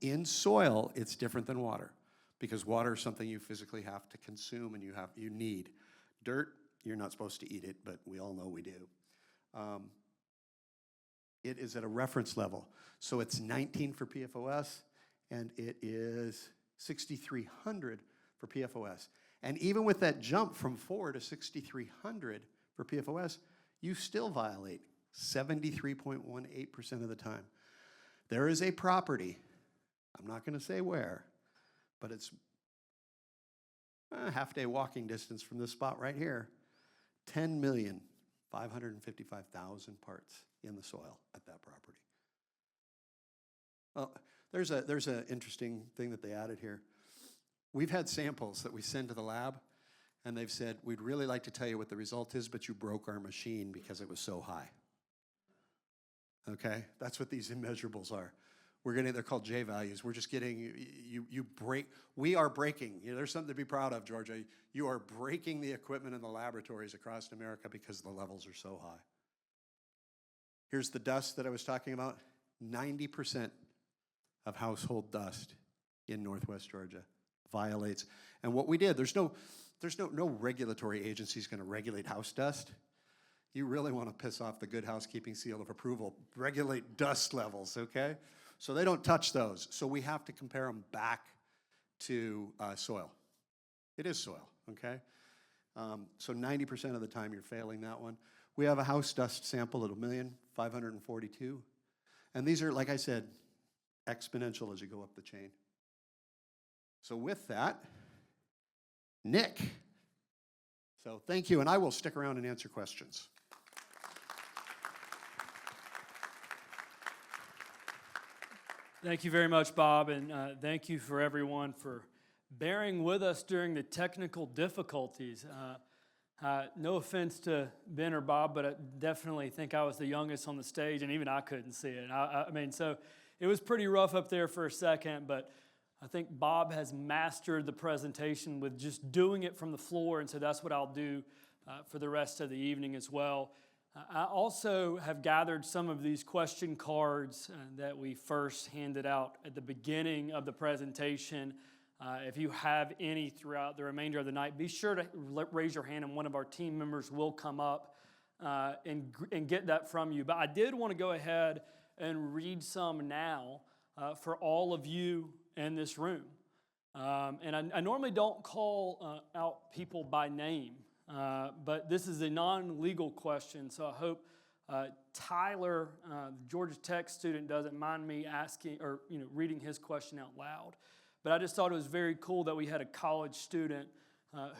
In soil, it's different than water, because water is something you physically have to consume and you need. Dirt, you're not supposed to eat it, but we all know we do. It is at a reference level. So it's 19 for PFOS, and it is 6,300 for PFOS. And even with that jump from 4 to 6,300 for PFOS, you still violate 73.18% of the time. There is a property, I'm not going to say where, but it's a half-day walking distance from this spot right here, 10,555,000 parts in the soil at that property. Well, there's an interesting thing that they added here. We've had samples that we send to the lab, and they've said, we'd really like to tell you what the result is, but you broke our machine because it was so high. Okay? That's what these immeasurables are. They're called J values. We're just getting, we are breaking. There's something to be proud of, Georgia. You are breaking the equipment in the laboratories across America because the levels are so high. Here's the dust that I was talking about. 90% of household dust in Northwest Georgia violates. And what we did, there's no regulatory agency is going to regulate house dust. You really want to piss off the Good Housekeeping seal of approval. Regulate dust levels, okay? So they don't touch those. So we have to compare them back to soil. It is soil, okay? So 90% of the time you're failing that one. We have a house dust sample at 1,542,000. And these are, like I said, exponential as you go up the chain. So with that, Nick. So thank you, and I will stick around and answer questions. Thank you very much, Bob, and thank you for everyone for bearing with us during the technical difficulties. No offense to Ben or Bob, but I definitely think I was the youngest on the stage, and even I couldn't see it. I mean, so it was pretty rough up there for a second, but I think Bob has mastered the presentation with just doing it from the floor, and so that's what I'll do for the rest of the evening as well. I also have gathered some of these question cards that we first handed out at the beginning of the presentation. If you have any throughout the remainder of the night, be sure to raise your hand and one of our team members will come up and get that from you. But I did want to go ahead and read some now for all of you in this room. And I normally don't call out people by name, but this is a non-legal question, so I hope Tyler, the Georgia Tech student, doesn't mind me asking or reading his question out loud. But I just thought it was very cool that we had a college student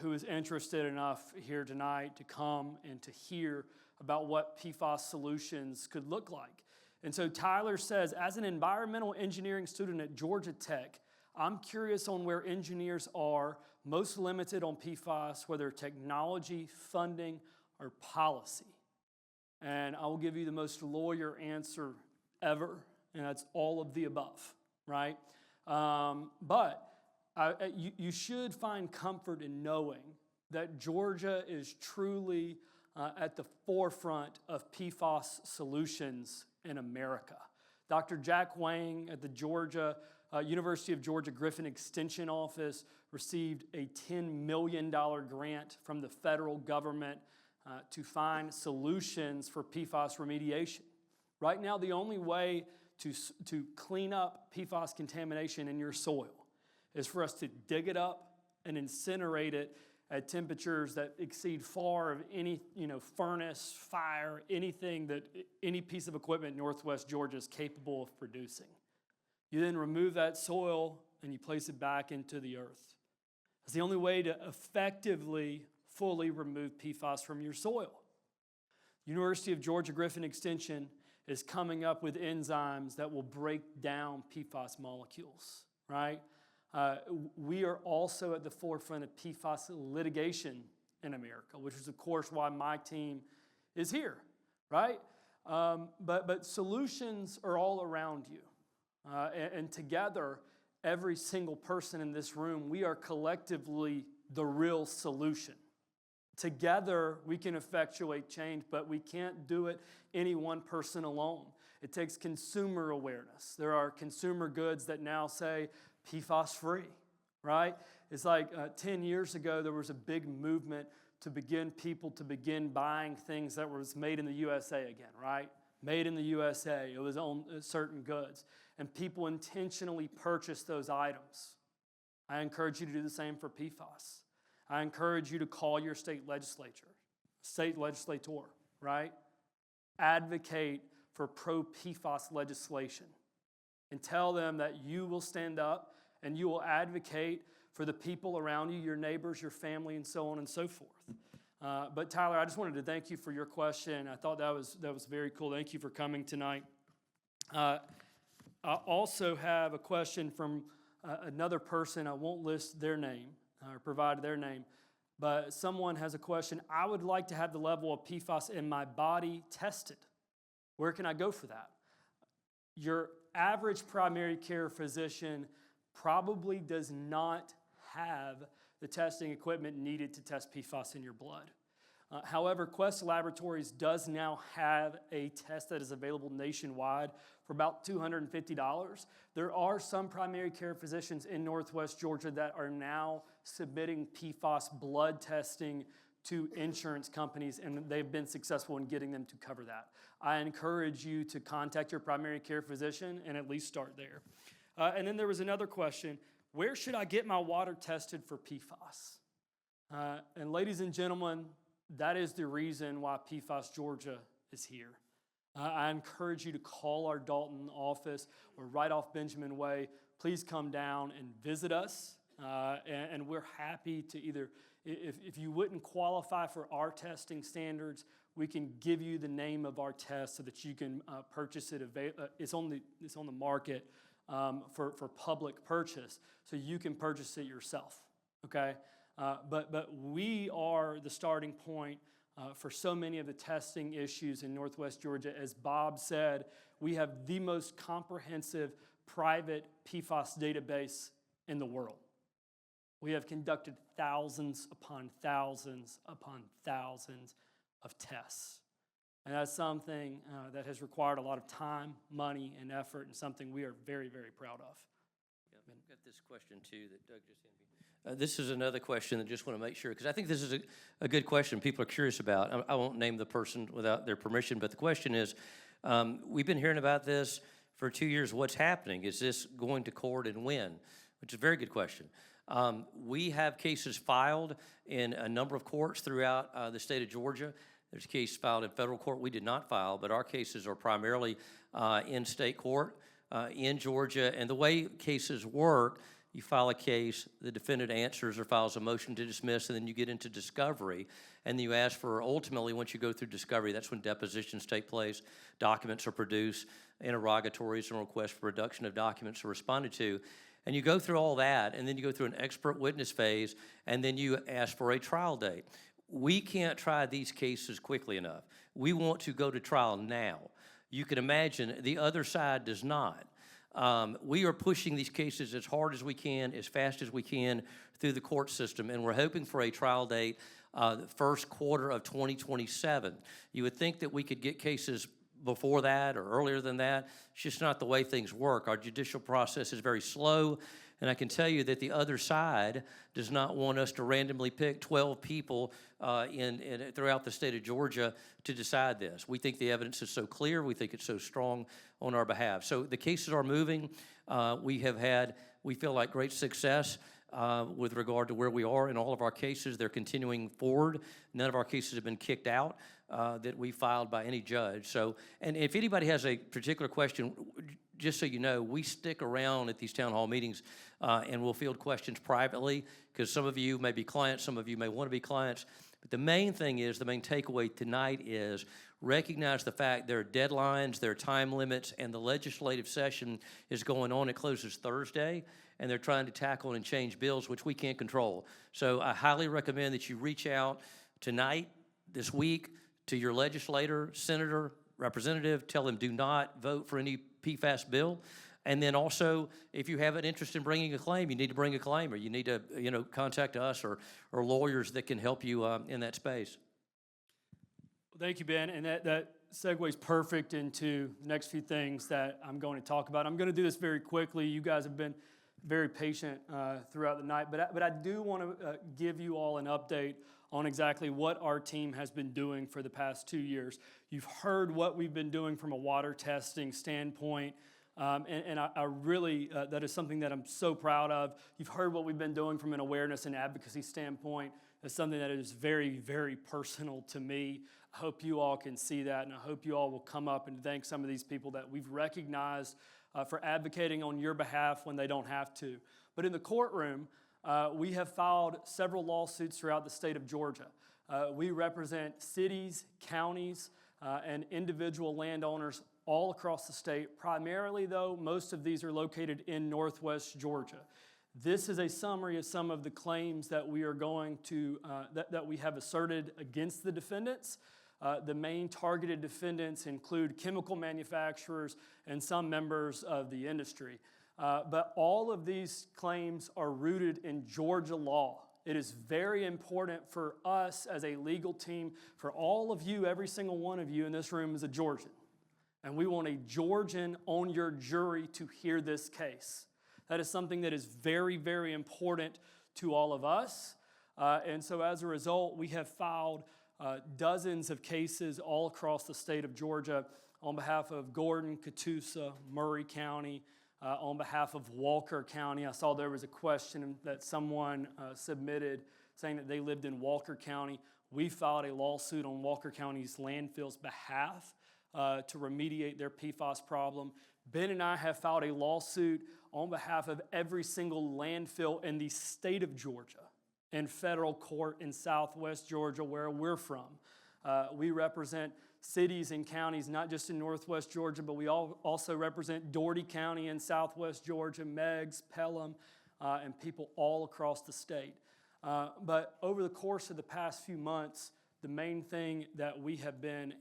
who is interested enough here tonight to come and to hear about what PFAS solutions could look like. And so Tyler says, as an environmental engineering student at Georgia Tech, I'm curious on where engineers are most limited on PFAS, whether technology, funding, or policy. And I will give you the most lawyer answer ever, and that's all of the above, right? But you should find comfort in knowing that Georgia is truly at the forefront of PFAS solutions in America. Dr. Jack Wang at the University of Georgia Griffin Extension Office received a $10 million grant from the federal government to find solutions for PFAS remediation. Right now, the only way to clean up PFAS contamination in your soil is for us to dig it up and incinerate it at temperatures that exceed far of any furnace, fire, anything that any piece of equipment in Northwest Georgia is capable of producing. You then remove that soil and you place it back into the earth. It's the only way to effectively, fully remove PFAS from your soil. University of Georgia Griffin Extension is coming up with enzymes that will break down PFAS molecules, right? We are also at the forefront of PFAS litigation in America, which is, of course, why my team is here, right? But solutions are all around you. And together, every single person in this room, we are collectively the real solution. Together, we can effectuate change, but we can't do it any one person alone. It takes consumer awareness. There are consumer goods that now say PFAS free, right? It's like 10 years ago, there was a big movement to begin buying things that was made in the USA again, right? Made in the USA. It was on certain goods. And people intentionally purchased those items. I encourage you to do the same for PFAS. I encourage you to call your state legislator, right? Advocate for pro-PFAS legislation and tell them that you will stand up and you will advocate for the people around you, your neighbors, your family, and so on and so forth. But Tyler, I just wanted to thank you for your question. I thought that was very cool. Thank you for coming tonight. I also have a question from another person. I won't list their name or provide their name, but someone has a question. I would like to have the level of PFAS in my body tested. Where can I go for that? Your average primary care physician probably does not have the testing equipment needed to test PFAS in your blood. However, Quest Laboratories does now have a test that is available nationwide for about $250. There are some primary care physicians in Northwest Georgia that are now submitting PFAS blood testing to insurance companies, and they've been successful in getting them to cover that. I encourage you to contact your primary care physician and at least start there. And then there was another question, where should I get my water tested for PFAS? And ladies and gentlemen, that is the reason why PFAS Georgia is here. I encourage you to call our Dalton office or right off Benjamin Way. Please come down and visit us. And we're happy to either, if you wouldn't qualify for our testing standards, we can give you the name of our test so that you can purchase it. It's on the market for public purchase, so you can purchase it yourself, okay? but we are the starting point for so many of the testing issues in Northwest Georgia. As Bob said, we have the most comprehensive private PFAS database in the world. We have conducted thousands upon thousands upon thousands of tests. And that's something that has required a lot of time, money, and effort, and something we are very, very proud of. Yeah, I've got this question too that Doug just handed me. This is another question that I just want to make sure, because I think this is a good question people are curious about. I won't name the person without their permission, but the question is, we've been hearing about this for 2 years. What's happening? Is this going to court and when? Which is a very good question. We have cases filed in a number of courts throughout the state of Georgia. There's a case filed in federal court. We did not file, but our cases are primarily in state court in Georgia. And the way cases work, you file a case, the defendant answers or files a motion to dismiss, and then you get into discovery. And you ask for, ultimately, once you go through discovery, that's when depositions take place, documents are produced, interrogatories and requests for reduction of documents are responded to. And you go through all that, and then you go through an expert witness phase, and then you ask for a trial date. We can't try these cases quickly enough. We want to go to trial now. You can imagine the other side does not. We are pushing these cases as hard as we can, as fast as we can through the court system, and we're hoping for a trial date the first quarter of 2027. You would think that we could get cases before that or earlier than that. It's just not the way things work. Our judicial process is very slow, and I can tell you that the other side does not want us to randomly pick 12 people throughout the state of Georgia to decide this. We think the evidence is so clear. We think it's so strong on our behalf. So the cases are moving. We have had, we feel like, great success with regard to where we are in all of our cases. They're continuing forward. None of our cases have been kicked out that we filed by any judge. So, and if anybody has a particular question, just so you know, we stick around at these town hall meetings and we'll field questions privately, because some of you may be clients, some of you may want to be clients. But the main thing is, the main takeaway tonight is recognize the fact there are deadlines, there are time limits, and the legislative session is going on. It closes Thursday, and they're trying to tackle and change bills, which we can't control. So I highly recommend that you reach out tonight, this week, to your legislator, senator, representative. Tell them do not vote for any PFAS bill. And then also, if you have an interest in bringing a claim, you need to bring a claim, or you need to, contact us or lawyers that can help you in that space. Well, thank you, Ben. And that segues perfect into the next few things that I'm going to talk about. I'm going to do this very quickly. You guys have been very patient throughout the night, but I do want to give you all an update on exactly what our team has been doing for the past 2 years. You've heard what we've been doing from a water testing standpoint. And I really, that is something that I'm so proud of. You've heard what we've been doing from an awareness and advocacy standpoint. It's something that is very, very personal to me. I hope you all can see that, and I hope you all will come up and thank some of these people that we've recognized for advocating on your behalf when they don't have to. But in the courtroom, we have filed several lawsuits throughout the state of Georgia. We represent cities, counties, and individual landowners all across the state. Primarily, though, most of these are located in Northwest Georgia. This is a summary of some of the claims that we are going to, that we have asserted against the defendants. The main targeted defendants include chemical manufacturers and some members of the industry. But all of these claims are rooted in Georgia law. It is very important for us as a legal team, for all of you, every single one of you in this room is a Georgian. And we want a Georgian on your jury to hear this case. That is something that is very, very important to all of us. And so as a result, we have filed dozens of cases all across the state of Georgia on behalf of Gordon, Catoosa, Murray County, on behalf of Walker County. I saw there was a question that someone submitted saying that they lived in Walker County. We filed a lawsuit on Walker County's landfill's behalf to remediate their PFAS problem. Ben and I have filed a lawsuit on behalf of every single landfill in the state of Georgia in federal court in Southwest Georgia, where we're from. We represent cities and counties, not just in Northwest Georgia, but we also represent Dougherty County in Southwest Georgia, Meigs, Pelham, and people all across the state. But over the course of the past few months, the main thing that we have been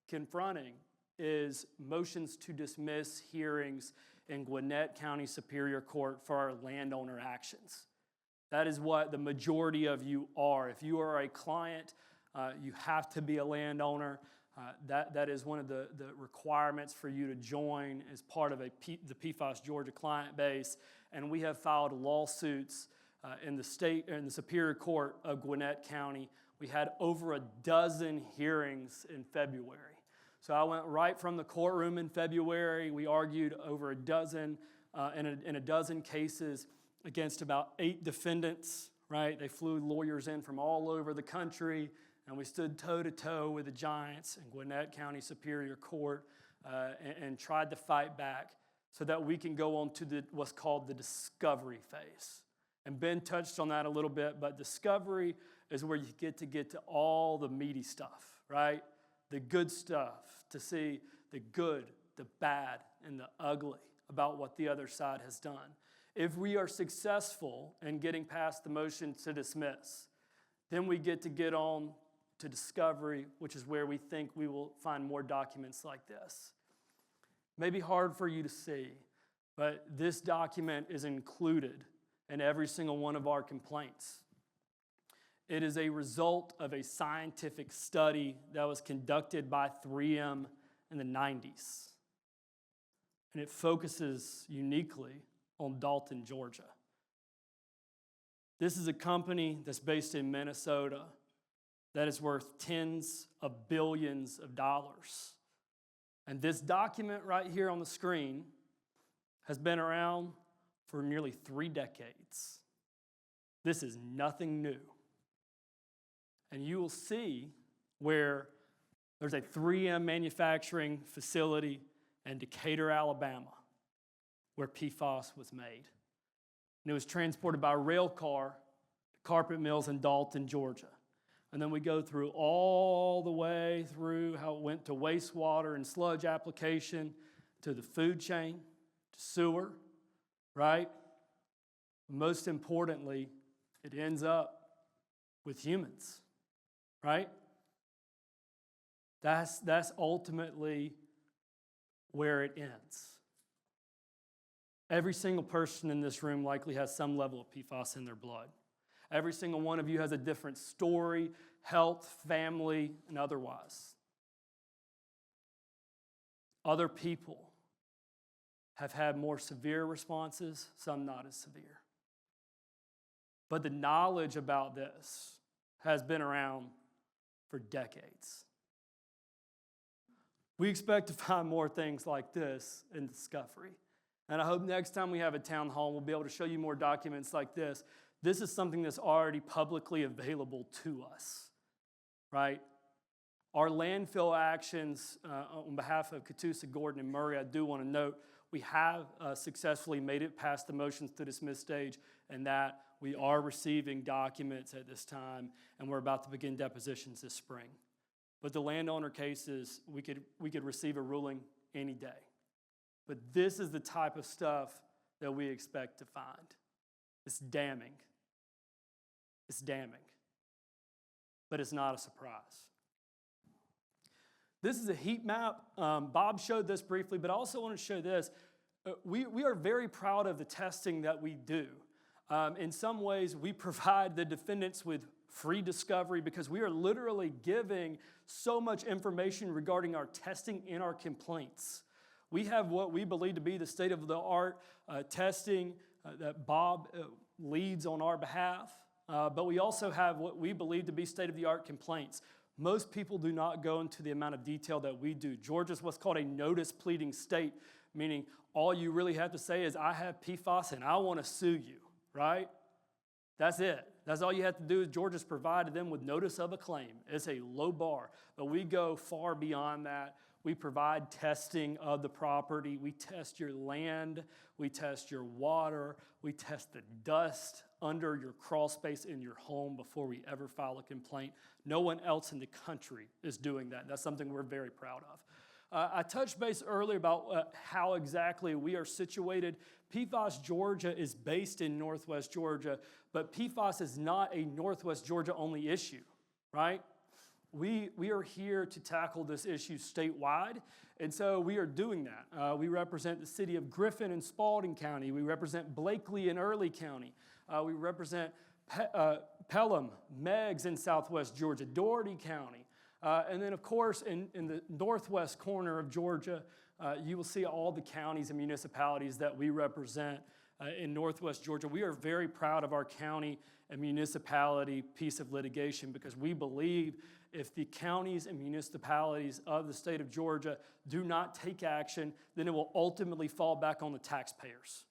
confronting is motions to dismiss hearings in Gwinnett County Superior Court for our landowner actions. That is what the majority of you are. If you are a client, you have to be a landowner. That is one of the requirements for you to join as part of the PFAS Georgia client base. And we have filed lawsuits in the Superior Court of Gwinnett County. We had over a dozen hearings in February. So I went right from the courtroom in February. We argued over a dozen, in a dozen cases against about 8 defendants, right? They flew lawyers in from all over the country, and we stood toe-to-toe with the giants in Gwinnett County Superior Court and tried to fight back so that we can go on to what's called the discovery phase. And Ben touched on that a little bit, but discovery is where you get to all the meaty stuff, right? The good stuff, to see the good, the bad, and the ugly about what the other side has done. If we are successful in getting past the motion to dismiss, then we get on to discovery, which is where we think we will find more documents like this. Maybe hard for you to see, but this document is included in every single one of our complaints. It is a result of a scientific study that was conducted by 3M in the 90s. And it focuses uniquely on Dalton, Georgia. This is a company that's based in Minnesota that is worth tens of billions of dollars. And this document right here on the screen has been around for nearly 3 decades. This is nothing new. And you will see where there's a 3M manufacturing facility in Decatur, Alabama, where PFAS was made. And it was transported by rail car to carpet mills in Dalton, Georgia. And then we go through all the way through how it went to wastewater and sludge application, to the food chain, to sewer, right? Most importantly, it ends up with humans, right? That's ultimately where it ends. Every single person in this room likely has some level of PFAS in their blood. Every single one of you has a different story, health, family, and otherwise. Other people have had more severe responses, some not as severe. But the knowledge about this has been around for decades. We expect to find more things like this in discovery. And I hope next time we have a town hall, we'll be able to show you more documents like this. This is something that's already publicly available to us, right? Our landfill actions on behalf of Catoosa, Gordon, and Murray, I do want to note, we have successfully made it past the motions to dismiss stage, and that we are receiving documents at this time, and we're about to begin depositions this spring. But the landowner cases, we could receive a ruling any day. But this is the type of stuff that we expect to find. It's damning. It's damning. But it's not a surprise. This is a heat map. Bob showed this briefly, but I also want to show this. We are very proud of the testing that we do. In some ways, we provide the defendants with free discovery because we are literally giving so much information regarding our testing in our complaints. We have what we believe to be the state-of-the-art testing that Bob leads on our behalf, but we also have what we believe to be state-of-the-art complaints. Most people do not go into the amount of detail that we do. Georgia's what's called a notice pleading state, meaning all you really have to say is, I have PFAS and I want to sue you, right? That's it. That's all you have to do. Georgia's provided them with notice of a claim. It's a low bar, but we go far beyond that. We provide testing of the property. We test your land. We test your water. We test the dust under your crawl space in your home before we ever file a complaint. No one else in the country is doing that. That's something we're very proud I touched base earlier about how exactly we are situated. PFAS Georgia is based in Northwest Georgia, but PFAS is not a Northwest Georgia only issue, right? We are here to tackle this issue statewide, and so we are doing that. We represent the city of Griffin and Spalding County. We represent Blakely and Early County. We represent Pelham, Meigs in Southwest Georgia, Dougherty County. And then, of course, in the northwest corner of Georgia, you will see all the counties and municipalities that we represent in Northwest Georgia. We are very proud of our county and municipality piece of litigation because we believe if the counties and municipalities of the state of Georgia do not take action, then it will ultimately fall back on the taxpayers.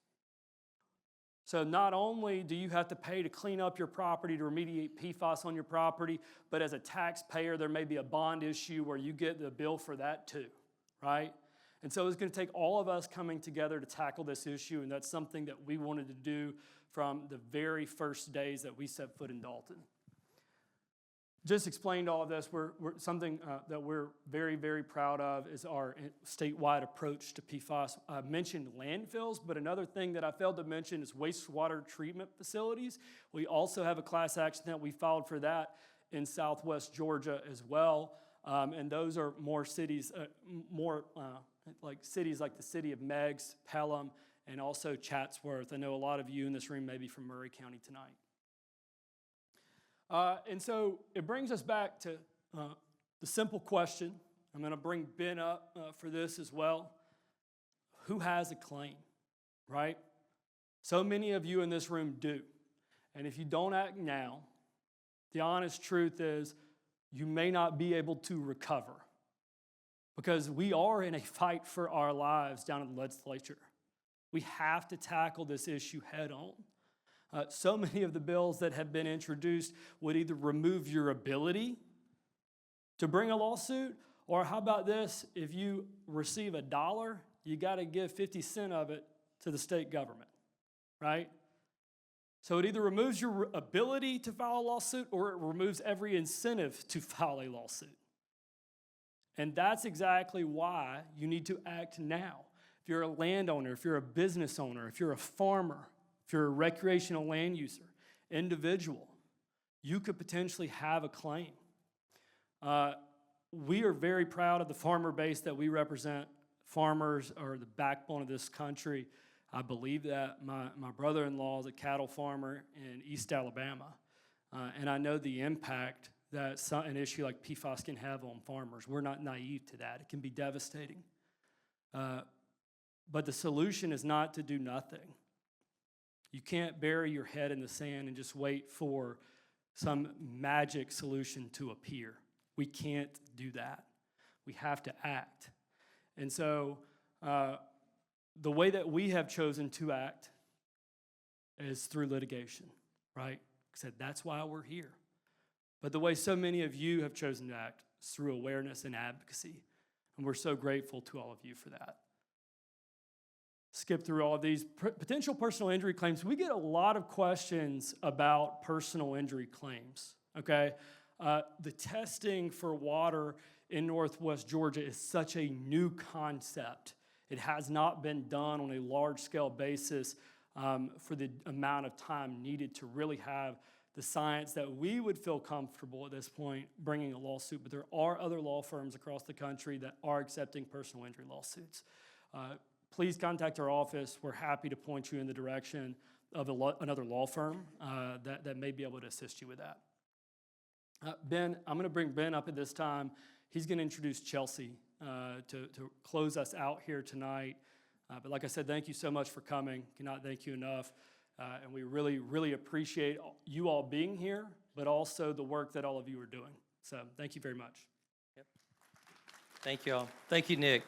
So not only do you have to pay to clean up your property, to remediate PFAS on your property, but as a taxpayer, there may be a bond issue where you get the bill for that too, right? And so it's going to take all of us coming together to tackle this issue, and that's something that we wanted to do from the very first days that we set foot in Dalton. Just explained all of this. Something that we're very, very proud of is our statewide approach to PFAS. I mentioned landfills, but another thing that I failed to mention is wastewater treatment facilities. We also have a class action that we filed for that in Southwest Georgia as well. And those are more cities, like cities like the city of Meigs, Pelham, and also Chatsworth. I know a lot of you in this room may be from Murray County tonight. And so it brings us back to the simple question. I'm going to bring Ben up for this as well. Who has a claim, right? So many of you in this room do. And if you don't act now, the honest truth is you may not be able to recover because we are in a fight for our lives down in the legislature. We have to tackle this issue head on. So many of the bills that have been introduced would either remove your ability to bring a lawsuit, or how about this, if you receive $1, you got to give 50 cents of it to the state government, right? So it either removes your ability to file a lawsuit or it removes every incentive to file a lawsuit. And that's exactly why you need to act now. If you're a landowner, if you're a business owner, if you're a farmer, if you're a recreational land user, individual, you could potentially have a claim. We are very proud of the farmer base that we represent. Farmers are the backbone of this country. I believe that. My brother-in-law is a cattle farmer in East Alabama, and I know the impact that an issue like PFAS can have on farmers. We're not naive to that. It can be devastating. But the solution is not to do nothing. You can't bury your head in the sand and just wait for some magic solution to appear. We can't do that. We have to act. And so the way that we have chosen to act is through litigation, right? I said that's why we're here. But the way so many of you have chosen to act is through awareness and advocacy. And we're so grateful to all of you for that. Skip through all of these potential personal injury claims. We get a lot of questions about personal injury claims, okay? The testing for water in Northwest Georgia is such a new concept. It has not been done on a large-scale basis for the amount of time needed to really have the science that we would feel comfortable at this point bringing a lawsuit. But there are other law firms across the country that are accepting personal injury lawsuits. Please contact our office. We're happy to point you in the direction of another law firm that may be able to assist you with that. Ben, I'm going to bring Ben up at this time. He's going to introduce Chealsea to close us out here tonight. But like I said, thank you so much for coming. Cannot thank you enough. And we really, really appreciate you all being here, but also the work that all of you are doing. So thank you very much. Yep. Thank you all. Thank you, Nick.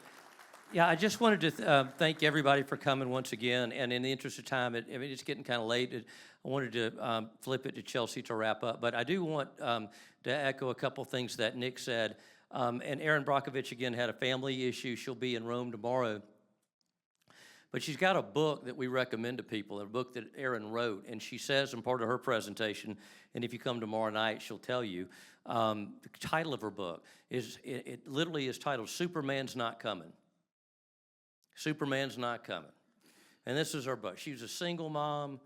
Yeah, I just wanted to thank everybody for coming once again. And in the interest of time, it's getting kind of late. I wanted to flip it to Chealsea to wrap up. But I do want to echo a couple things that Nick said. And Erin Brockovich, again, had a family issue. She'll be in Rome tomorrow. But she's got a book that we recommend to people, a book that Erin wrote. And she says in part of her presentation, and if you come tomorrow night, she'll tell you, The title of her book it literally is titled Superman's Not Coming. Superman's Not Coming. And this is her book. She was a single mom,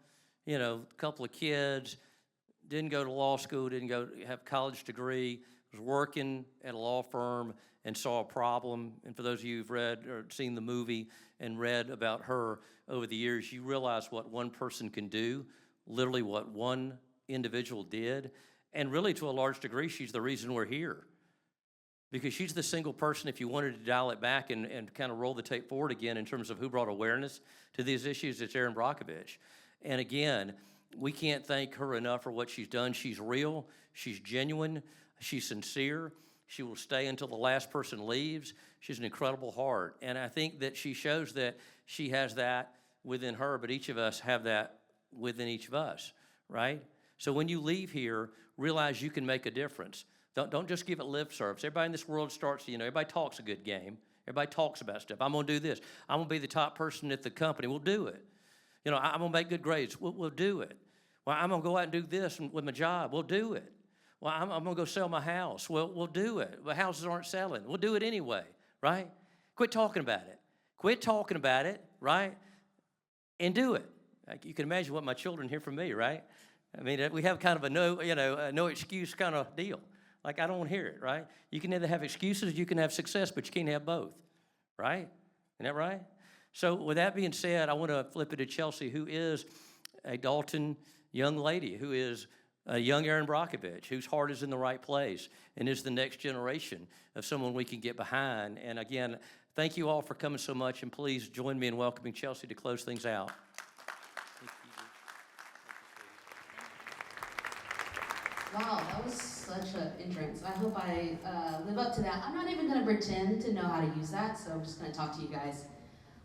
you know, a couple of kids, didn't go to law school, didn't go have a college degree, was working at a law firm and saw a problem. And for those of you who've read or seen the movie and read about her over the years, you realize what one person can do, literally what one individual did. And really, to a large degree, she's the reason we're here. Because she's the single person, if you wanted to dial it back and kind of roll the tape forward again in terms of who brought awareness to these issues, it's Erin Brockovich. And again, we can't thank her enough for what she's done. She's real, she's genuine, she's sincere. She will stay until the last person leaves. She's an incredible heart. And I think that she shows that she has that within her, but each of us have that within each of us, right? So when you leave here, realize you can make a difference. Don't just give it lip service. Everybody in this world starts, you know, everybody talks a good game. Everybody talks about stuff. I'm going to do this. I'm going to be the top person at the company. We'll do it. You know, I'm going to make good grades. We'll do it. Well, I'm going to go out and do this with my job. We'll do it. Well, I'm going to go sell my house. Well, we'll do it. Well, houses aren't selling. We'll do it anyway, right? Quit talking about it. Quit talking about it, right? And do it. Like you can imagine what my children hear from me, right? I mean, we have kind of a no excuse kind of deal. Like, I don't want to hear it, right? You can either have excuses or you can have success, but you can't have both, right? Isn't that right? So with that being said, I want to flip it to Chealsea, who is a Dalton young lady, who is a young Erin Brockovich, whose heart is in the right place and is the next generation of someone we can get behind. And again, thank you all for coming so much, and please join me in welcoming Chealsea to close things out. Wow, that was such an entrance. I hope I live up to that. I'm not even going to pretend to know how to use that, so I'm just going to talk to you guys.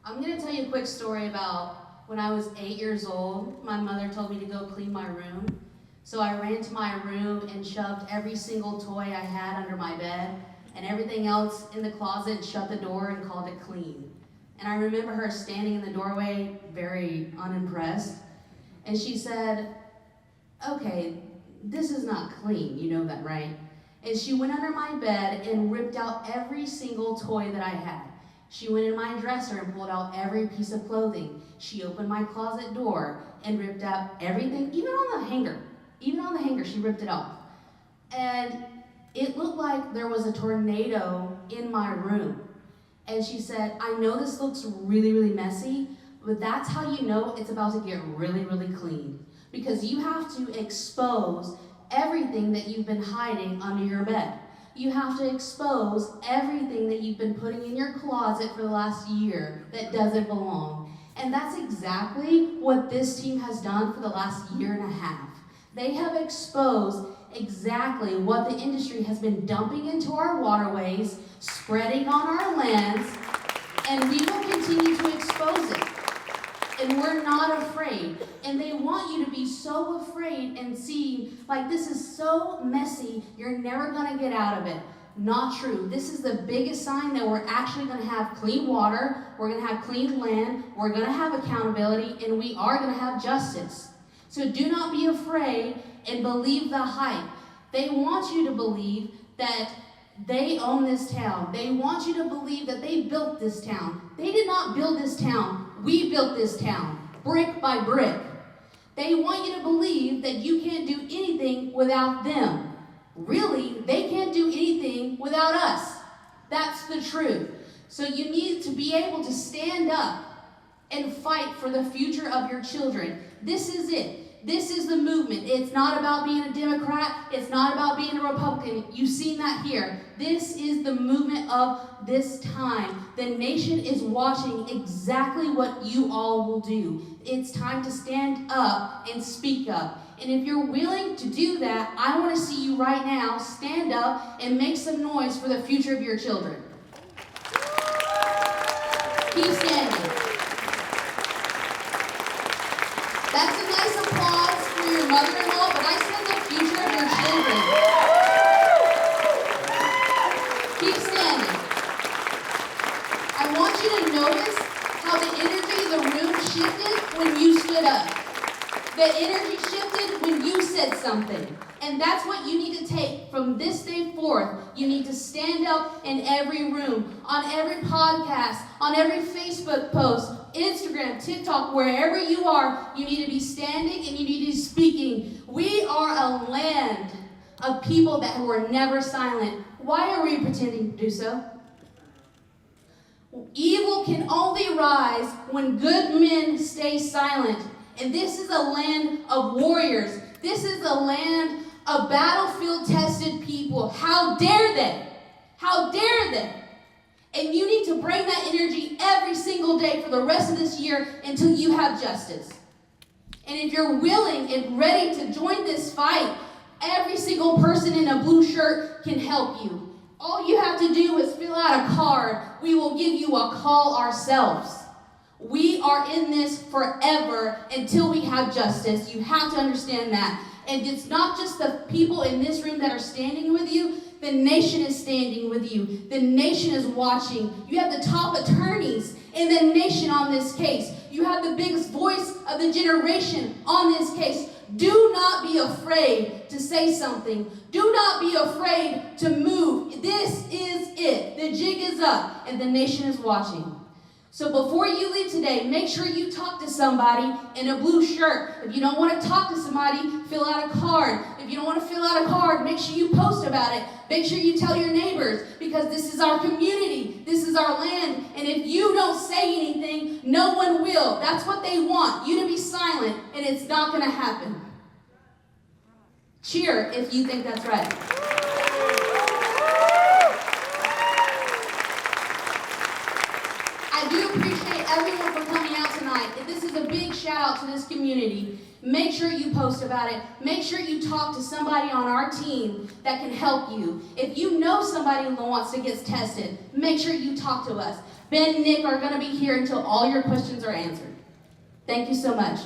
I'm going to tell you a quick story about when I was 8 years old. My mother told me to go clean my room. So I ran to my room and shoved every single toy I had under my bed and everything else in the closet and shut the door and called it clean. And I remember her standing in the doorway very unimpressed. And she said, "Okay, this is not clean, you know that, right?" And she went under my bed and ripped out every single toy that I had. She went in my dresser and pulled out every piece of clothing. She opened my closet door and ripped out everything, even on the hanger. Even on the hanger, she ripped it off. And it looked like there was a tornado in my room. And she said, "I know this looks really, really messy, but that's how you know it's about to get really, really clean. Because you have to expose everything that you've been hiding under your bed. You have to expose everything that you've been putting in your closet for the last year that doesn't belong." And that's exactly what this team has done for the last year and a half. They have exposed exactly what the industry has been dumping into our waterways, spreading on our lands, and we will continue to expose it. And we're not afraid. And they want you to be so afraid and see, like, this is so messy, you're never gonna get out of it. Not true. This is the biggest sign that we're actually gonna have clean water, we're gonna have clean land, we're gonna have accountability, and we are gonna have justice. So do not be afraid and believe the hype. They want you to believe that they own this town. They want you to believe that they built this town. They did not build this town. We built this town, brick by brick. They want you to believe that you can't do anything without them. Really, they can't do anything without us. That's the truth. So you need to be able to stand up and fight for the future of your children. This is it. This is the movement. It's not about being a Democrat. It's not about being a Republican. You've seen that here. This is the movement of this time. The nation is watching exactly what you all will do. It's time to stand up and speak up. And if you're willing to do that, I want to see you right now stand up and make some noise for the future of your children. Keep standing. That's a nice applause for your mother-in-law, but I said the future of your children. Keep standing. I want you to notice how the energy of the room shifted when you stood up. The energy shifted when you said something. And that's what you need to take from this day forth. You need to stand up in every room, on every podcast, on every Facebook post, Instagram, TikTok, wherever you are, you need to be standing and you need to be speaking. We are a land of people that were never silent. Why are we pretending to do so? Evil can only rise when good men stay silent. And this is a land of warriors. This is a land of battlefield-tested people. How dare they? How dare they? And you need to bring that energy every single day for the rest of this year until you have justice. And if you're willing and ready to join this fight, every single person in a blue shirt can help you. All you have to do is fill out a card. We will give you a call ourselves. We are in this forever until we have justice. You have to understand that. And it's not just the people in this room that are standing with you. The nation is standing with you. The nation is watching. You have the top attorneys in the nation on this case. You have the biggest voice of the generation on this case. Do not be afraid to say something. Do not be afraid to move. This is it. The jig is up, and the nation is watching. So before you leave today, make sure you talk to somebody in a blue shirt. If you don't want to talk to somebody, fill out a card. If you don't want to fill out a card, make sure you post about it. Make sure you tell your neighbors, because this is our community. This is our land. And if you don't say anything, no one will. That's what they want, you to be silent, and it's not going to happen. Cheer if you think that's right. I do appreciate everyone for coming out tonight. This is a big shout out to this community. Make sure you post about it. Make sure you talk to somebody on our team that can help you. If you know somebody who wants to get tested, make sure you talk to us. Ben and Nick are going to be here until all your questions are answered. Thank you so much.